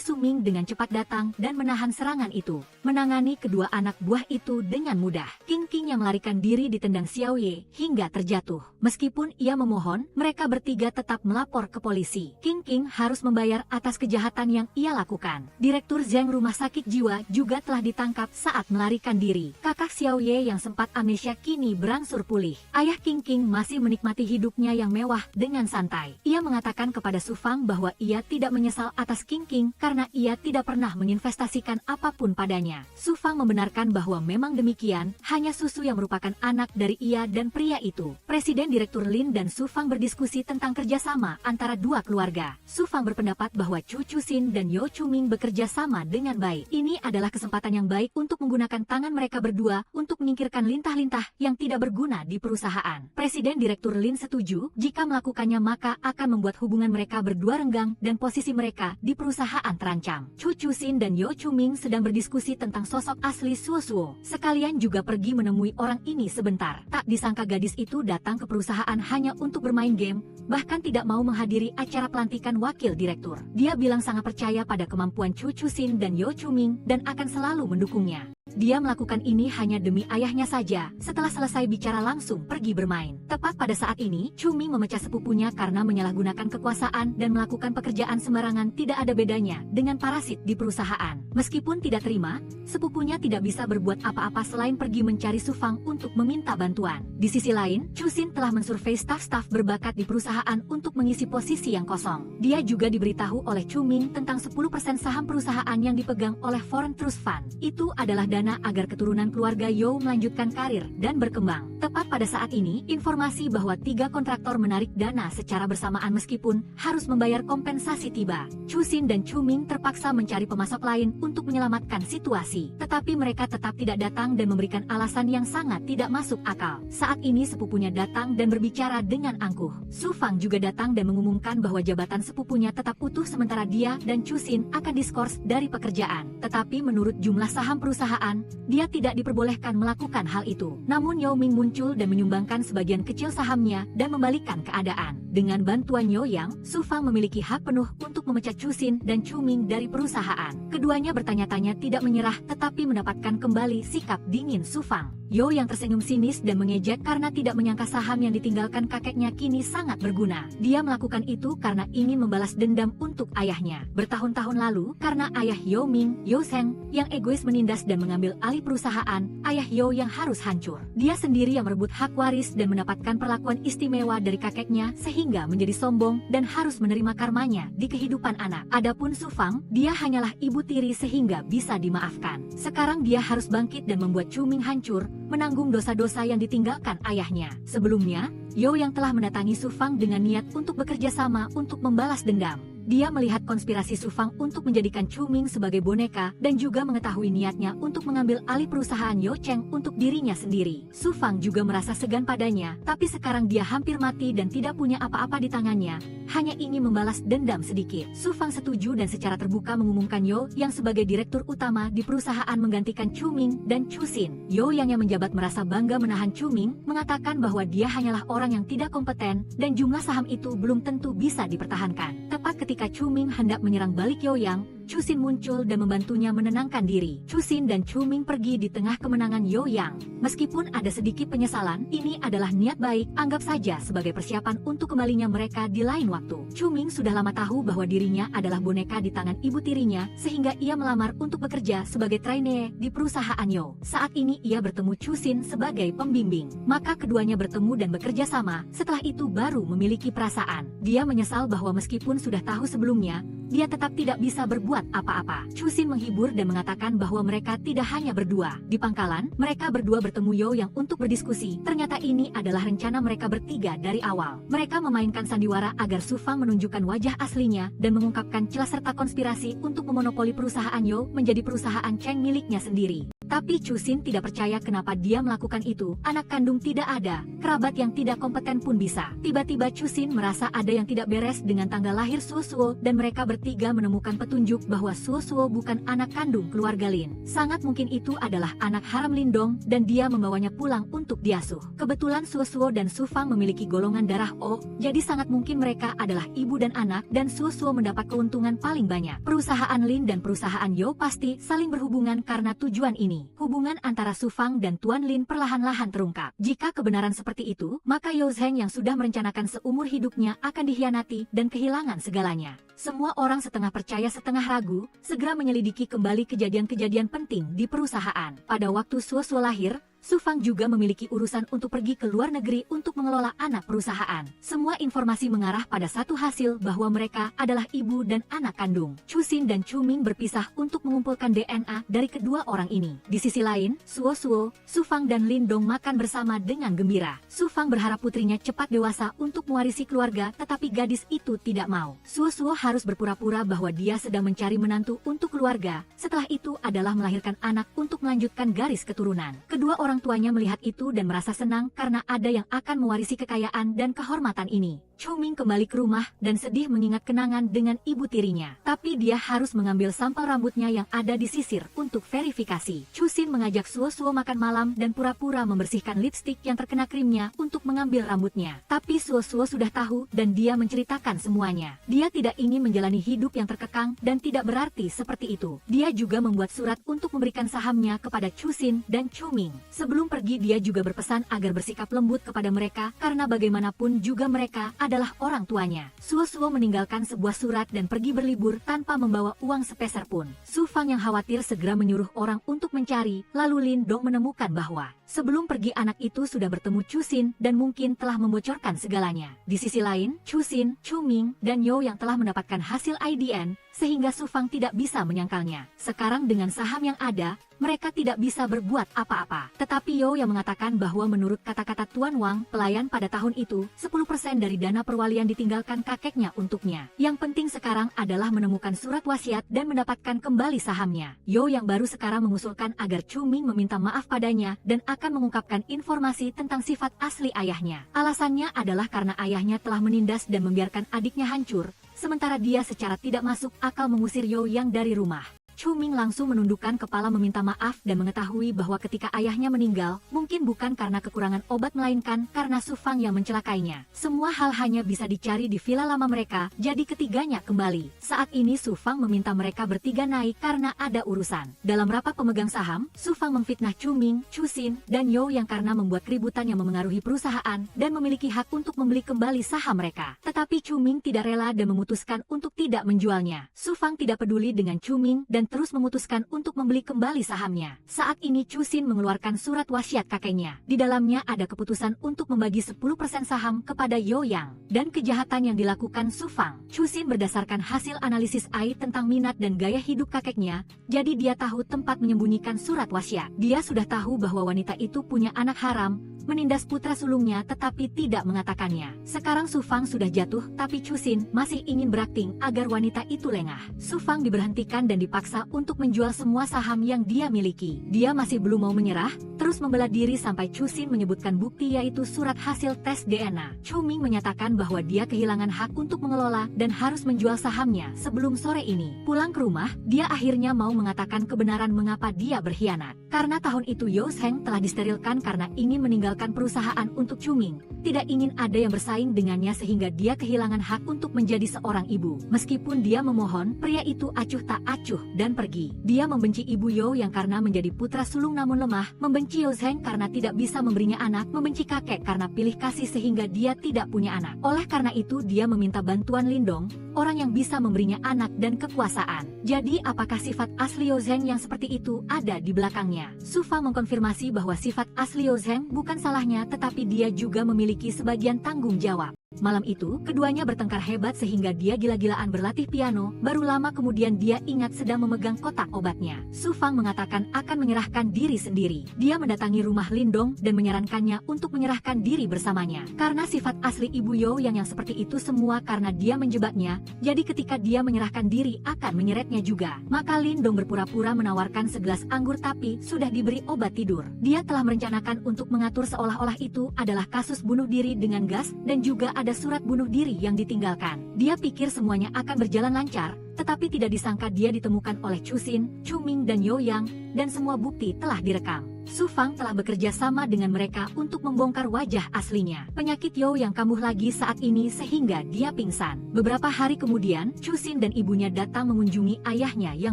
Suming dengan cepat datang dan menahan serangan itu. Menangani kedua anak buah itu dengan mudah. King yang melarikan diri ditendang Xiaoye hingga terjatuh. Meskipun ia memohon, mereka bertiga tetap melapor ke polisi. King harus membayar atas kejahatan yang ia lakukan. Direktur Zheng Rumah Sakit Jiwa juga telah ditangkap saat melarikan diri. Kakak Xiaoye yang sempat amnesia kini berangsur pulih. Ayah King masih menikmati hidupnya yang mewah dengan santai. Ia mengatakan kepada Su Fang bahwa ia tidak menyesal atas King karena ia tidak pernah menginvestasikan apapun padanya. Su Fang membenarkan bahwa memang demikian, hanya Susu yang merupakan anak dari ia dan pria itu. Presiden Direktur Lin dan Su Fang berdiskusi tentang kerjasama antara dua keluarga. Su Fang berpendapat bahwa Chu Chusin dan Yo Chuming bekerja sama dengan baik. Ini adalah kesempatan yang baik untuk menggunakan tangan mereka berdua untuk menyingkirkan lintah-lintah yang tidak berguna di perusahaan. Presiden Direktur Lin setuju, jika melakukannya maka akan membuat hubungan mereka berdua renggang dan posisi mereka di perusahaan terancam. Chu Chusin dan Yo Chuming sedang berdiskusi tentang sosok asli Suo. Sekalian juga pergi menemui orang ini sebentar. Tak disangka gadis itu datang ke perusahaan hanya untuk bermain game, bahkan tidak mau menghadiri acara pelantikan wakil direktur. Dia bilang sangat percaya pada kemampuan Chu Chusin dan Yo Chuming dan akan selalu mendukungnya. Dia melakukan ini hanya demi ayahnya saja. Setelah selesai bicara langsung pergi bermain. Tepat pada saat ini, Chuming memecah sepupunya karena menyalahgunakan kekuasaan dan melakukan pekerjaan sembarangan tidak ada bedanya dengan parasit di perusahaan. Meskipun tidak terima, sepupunya tidak bisa berbuat apa-apa selain pergi mencari Su Fang untuk meminta bantuan. Di sisi lain, Chusin telah mensurvei staf-staf berbakat di perusahaan untuk mengisi posisi yang kosong. Dia juga diberitahu oleh Chuming tentang 10% saham perusahaan yang dipegang oleh Foreign Trust Fund. Itu adalah dana agar keturunan keluarga Yo melanjutkan karir dan berkembang. Tepat pada saat ini, informasi bahwa 3 kontraktor menarik dana secara bersamaan meskipun harus membayar kompensasi tiba. Chusin dan Chuming terpaksa mencari pemasok lain untuk menyelamatkan situasi. Tetapi mereka tetap tidak datang dan memberikan alasan yang sangat tidak masuk akal. Saat ini sepupunya datang dan berbicara dengan angkuh. Su Fang juga datang dan mengumumkan bahwa jabatan sepupunya tetap utuh sementara dia dan Chusin akan diskors dari pekerjaan. Tetapi menurut jumlah saham perusahaan, dia tidak diperbolehkan melakukan hal itu. Namun Yao Ming muncul dan menyumbangkan sebagian kecil sahamnya dan membalikkan keadaan. Dengan bantuan Yo Yang, Su Fang memiliki hak penuh untuk memecat Chusin dan Chuming dari perusahaan. Keduanya bertanya-tanya tidak menyerah tetapi mendapatkan kembali sikap dingin Su Fang. Yo yang tersenyum sinis dan mengejek karena tidak menyangka saham yang ditinggalkan kakeknya kini sangat berguna. Dia melakukan itu karena ingin membalas dendam untuk ayahnya. Bertahun-tahun lalu, karena ayah Yo Ming, Yo Sheng, yang egois menindas dan mengambil alih perusahaan, ayah Yo yang harus hancur. Dia sendiri yang merebut hak waris dan mendapatkan perlakuan istimewa dari kakeknya sehingga menjadi sombong dan harus menerima karmanya di kehidupan anak. Adapun Su Fang, dia hanyalah ibu tiri sehingga bisa dimaafkan. Sekarang dia harus bangkit dan membuat Chuming hancur, menanggung dosa-dosa yang ditinggalkan ayahnya. Sebelumnya, Yo yang telah mendatangi Su Fang dengan niat untuk bekerja sama untuk membalas dendam. Dia melihat konspirasi Su Fang untuk menjadikan Chu Ming sebagai boneka dan juga mengetahui niatnya untuk mengambil alih perusahaan Yo Cheng untuk dirinya sendiri. Su Fang juga merasa segan padanya, tapi sekarang dia hampir mati dan tidak punya apa-apa di tangannya, hanya ingin membalas dendam sedikit. Su Fang setuju dan secara terbuka mengumumkan Yo yang sebagai direktur utama di perusahaan menggantikan Chu Ming dan Chu Xin. Yo yang menjabat merasa bangga menahan Chu Ming, mengatakan bahwa dia hanyalah orang yang tidak kompeten dan jumlah saham itu belum tentu bisa dipertahankan. Tepat ketika Chu Ming hendak menyerang balik Yo Yang, Chu Xin muncul dan membantunya menenangkan diri. Chu Xin dan Chu Ming pergi di tengah kemenangan Yo Yang. Meskipun ada sedikit penyesalan, ini adalah niat baik, anggap saja sebagai persiapan untuk kembalinya mereka di lain waktu. Chu Ming sudah lama tahu bahwa dirinya adalah boneka di tangan ibu tirinya, sehingga ia melamar untuk bekerja sebagai trainee di perusahaan Yo. Saat ini ia bertemu Chu Xin sebagai pembimbing. Maka keduanya bertemu dan bekerja sama, setelah itu baru memiliki perasaan. Dia menyesal bahwa meskipun sudah tahu sebelumnya, dia tetap tidak bisa berbuat apa-apa. Chu Xin menghibur dan mengatakan bahwa mereka tidak hanya berdua. Di pangkalan, mereka berdua bertemu Yo Yang untuk berdiskusi. Ternyata ini adalah rencana mereka bertiga dari awal. Mereka memainkan sandiwara agar Su Fang menunjukkan wajah aslinya dan mengungkapkan celah serta konspirasi untuk memonopoli perusahaan Yo menjadi perusahaan Cheng miliknya sendiri. Tapi Chu Xin tidak percaya kenapa dia melakukan itu. Anak kandung tidak ada, kerabat yang tidak kompeten pun bisa. Tiba-tiba Chu Xin merasa ada yang tidak beres dengan tanggal lahir Suo Suo dan mereka bertiga menemukan petunjuk bahwa Suo Suo bukan anak kandung keluarga Lin. Sangat mungkin itu adalah anak haram Lin Dong dan dia membawanya pulang untuk diasuh. Kebetulan Suo Suo dan Su Fang memiliki golongan darah O, jadi sangat mungkin mereka adalah ibu dan anak dan Suo Suo mendapat keuntungan paling banyak. Perusahaan Lin dan perusahaan Yo pasti saling berhubungan karena tujuan ini. Hubungan antara Su Fang dan Tuan Lin perlahan-lahan terungkap. Jika kebenaran seperti itu, maka Yo Zheng yang sudah merencanakan seumur hidupnya akan dikhianati dan kehilangan segalanya. Semua orang setengah percaya setengah ragu, segera menyelidiki kembali kejadian-kejadian penting di perusahaan. Pada waktu Suo Suo lahir, Su Fang juga memiliki urusan untuk pergi ke luar negeri untuk mengelola anak perusahaan. Semua informasi mengarah pada satu hasil bahwa mereka adalah ibu dan anak kandung. Chu Xin dan Chu Ming berpisah untuk mengumpulkan DNA dari kedua orang ini. Di sisi lain, Suo Suo, Su Fang dan Lin Dong makan bersama dengan gembira. Su Fang berharap putrinya cepat dewasa untuk mewarisi keluarga, tetapi gadis itu tidak mau. Suo Suo harus berpura-pura bahwa dia sedang mencari menantu untuk keluarga. Setelah itu adalah melahirkan anak untuk melanjutkan garis keturunan. Kedua orang tuanya melihat itu dan merasa senang karena ada yang akan mewarisi kekayaan dan kehormatan ini. Chu Ming kembali ke rumah dan sedih mengingat kenangan dengan ibu tirinya. Tapi dia harus mengambil sampel rambutnya yang ada di sisir untuk verifikasi. Chu Xin mengajak Suo Suo makan malam dan pura-pura membersihkan lipstik yang terkena krimnya untuk mengambil rambutnya. Tapi Suo Suo sudah tahu dan dia menceritakan semuanya. Dia tidak ingin menjalani hidup yang terkekang dan tidak berarti seperti itu. Dia juga membuat surat untuk memberikan sahamnya kepada Chu Xin dan Chu Ming. Sebelum pergi dia juga berpesan agar bersikap lembut kepada mereka karena bagaimanapun juga mereka adalah orang tuanya. Suo Suo meninggalkan sebuah surat dan pergi berlibur tanpa membawa uang sepeser pun. Su Fang yang khawatir segera menyuruh orang untuk mencari, lalu Lin Dong menemukan bahwa sebelum pergi anak itu sudah bertemu Chu Xin dan mungkin telah membocorkan segalanya. Di sisi lain, Chu Xin, Chu Ming, dan Yo yang telah mendapatkan hasil IDN, sehingga Su Fang tidak bisa menyangkalnya. Sekarang dengan saham yang ada, mereka tidak bisa berbuat apa-apa. Tetapi Yo yang mengatakan bahwa menurut kata-kata Tuan Wang, pelayan pada tahun itu, 10% dari dana perwalian ditinggalkan kakeknya untuknya. Yang penting sekarang adalah menemukan surat wasiat dan mendapatkan kembali sahamnya. Yo yang baru sekarang mengusulkan agar Chu Ming meminta maaf padanya dan akan mengungkapkan informasi tentang sifat asli ayahnya. Alasannya adalah karena ayahnya telah menindas dan membiarkan adiknya hancur, sementara dia secara tidak masuk akal mengusir Yo yang dari rumah. Chu Ming langsung menundukkan kepala meminta maaf dan mengetahui bahwa ketika ayahnya meninggal, mungkin bukan karena kekurangan obat melainkan karena Su Fang yang mencelakainya. Semua hal hanya bisa dicari di villa lama mereka, jadi ketiganya kembali. Saat ini Su Fang meminta mereka bertiga naik karena ada urusan. Dalam rapat pemegang saham, Su Fang memfitnah Chu Ming, Chu Xin, dan Yo yang karena membuat keributan yang memengaruhi perusahaan dan memiliki hak untuk membeli kembali saham mereka. Tetapi Chu Ming tidak rela dan memutuskan untuk tidak menjualnya. Su Fang tidak peduli dengan Chu Ming dan terus memutuskan untuk membeli kembali sahamnya. Saat ini Chu Xin mengeluarkan surat wasiat kakeknya. Di dalamnya ada keputusan untuk membagi 10% saham kepada Yo Yang dan kejahatan yang dilakukan Su Fang. Chu Xin berdasarkan hasil analisis AI tentang minat dan gaya hidup kakeknya, jadi dia tahu tempat menyembunyikan surat wasiat. Dia sudah tahu bahwa wanita itu punya anak haram, menindas putra sulungnya tetapi tidak mengatakannya. Sekarang Su Fang sudah jatuh, tapi Chu Xin masih ingin berakting agar wanita itu lengah. Su Fang diberhentikan dan dipaksa untuk menjual semua saham yang dia miliki. Dia masih belum mau menyerah, terus membela diri sampai Chu Xin menyebutkan bukti yaitu surat hasil tes DNA. Chu Ming menyatakan bahwa dia kehilangan hak untuk mengelola dan harus menjual sahamnya sebelum sore ini. Pulang ke rumah, dia akhirnya mau mengatakan kebenaran mengapa dia berkhianat. Karena tahun itu Yo Zheng telah disterilkan karena ingin meninggalkan perusahaan untuk Chu Ming. Tidak ingin ada yang bersaing dengannya sehingga dia kehilangan hak untuk menjadi seorang ibu. Meskipun dia memohon, pria itu acuh tak acuh dan pergi. Dia membenci ibu Yo yang karena menjadi putra sulung namun lemah, membenci Yo Zheng karena tidak bisa memberinya anak, membenci kakek karena pilih kasih sehingga dia tidak punya anak. Oleh karena itu dia meminta bantuan Lindong, orang yang bisa memberinya anak dan kekuasaan. Jadi apakah sifat asli Yo Zheng yang seperti itu ada di belakangnya? Su Fang mengkonfirmasi bahwa sifat asli Yo Zheng bukan salahnya tetapi dia juga memiliki sebagian tanggung jawab. Malam itu, keduanya bertengkar hebat sehingga dia gila-gilaan berlatih piano, baru lama kemudian dia ingat sedang memegang kotak obatnya. Su Fang mengatakan akan menyerahkan diri sendiri. Dia mendatangi rumah Lindong dan menyarankannya untuk menyerahkan diri bersamanya. Karena sifat asli Ibu Yo yang seperti itu semua karena dia menjebaknya, jadi ketika dia menyerahkan diri akan menyeretnya juga. Maka Lindong berpura-pura menawarkan segelas anggur tapi sudah diberi obat tidur. Dia telah merencanakan untuk mengatur seolah-olah itu adalah kasus bunuh diri dengan gas dan juga ada surat bunuh diri yang ditinggalkan. Dia pikir semuanya akan berjalan lancar, tetapi tidak disangka dia ditemukan oleh Chu Xin, Chu Ming dan Yo Yang, dan semua bukti telah direkam. Su Fang telah bekerja sama dengan mereka untuk membongkar wajah aslinya. Penyakit Yo Yang kambuh lagi saat ini sehingga dia pingsan. Beberapa hari kemudian, Chu Xin dan ibunya datang mengunjungi ayahnya yang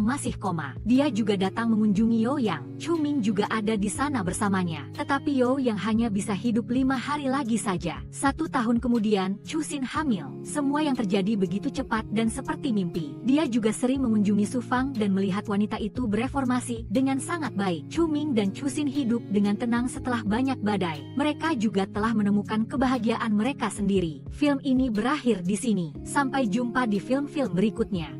masih koma. Dia juga datang mengunjungi Yo Yang. Chu Ming juga ada di sana bersamanya. Tetapi Yo Yang hanya bisa hidup 5 hari lagi saja. 1 tahun kemudian, Chu Xin hamil. Semua yang terjadi begitu cepat dan seperti mimpi. Dia juga sering mengunjungi Su Fang dan melihat wanita itu bereformasi dengan sangat baik. Chu Ming dan Chu Xin hidup dengan tenang setelah banyak badai. Mereka juga telah menemukan kebahagiaan mereka sendiri. Film ini berakhir di sini. Sampai jumpa di film-film berikutnya.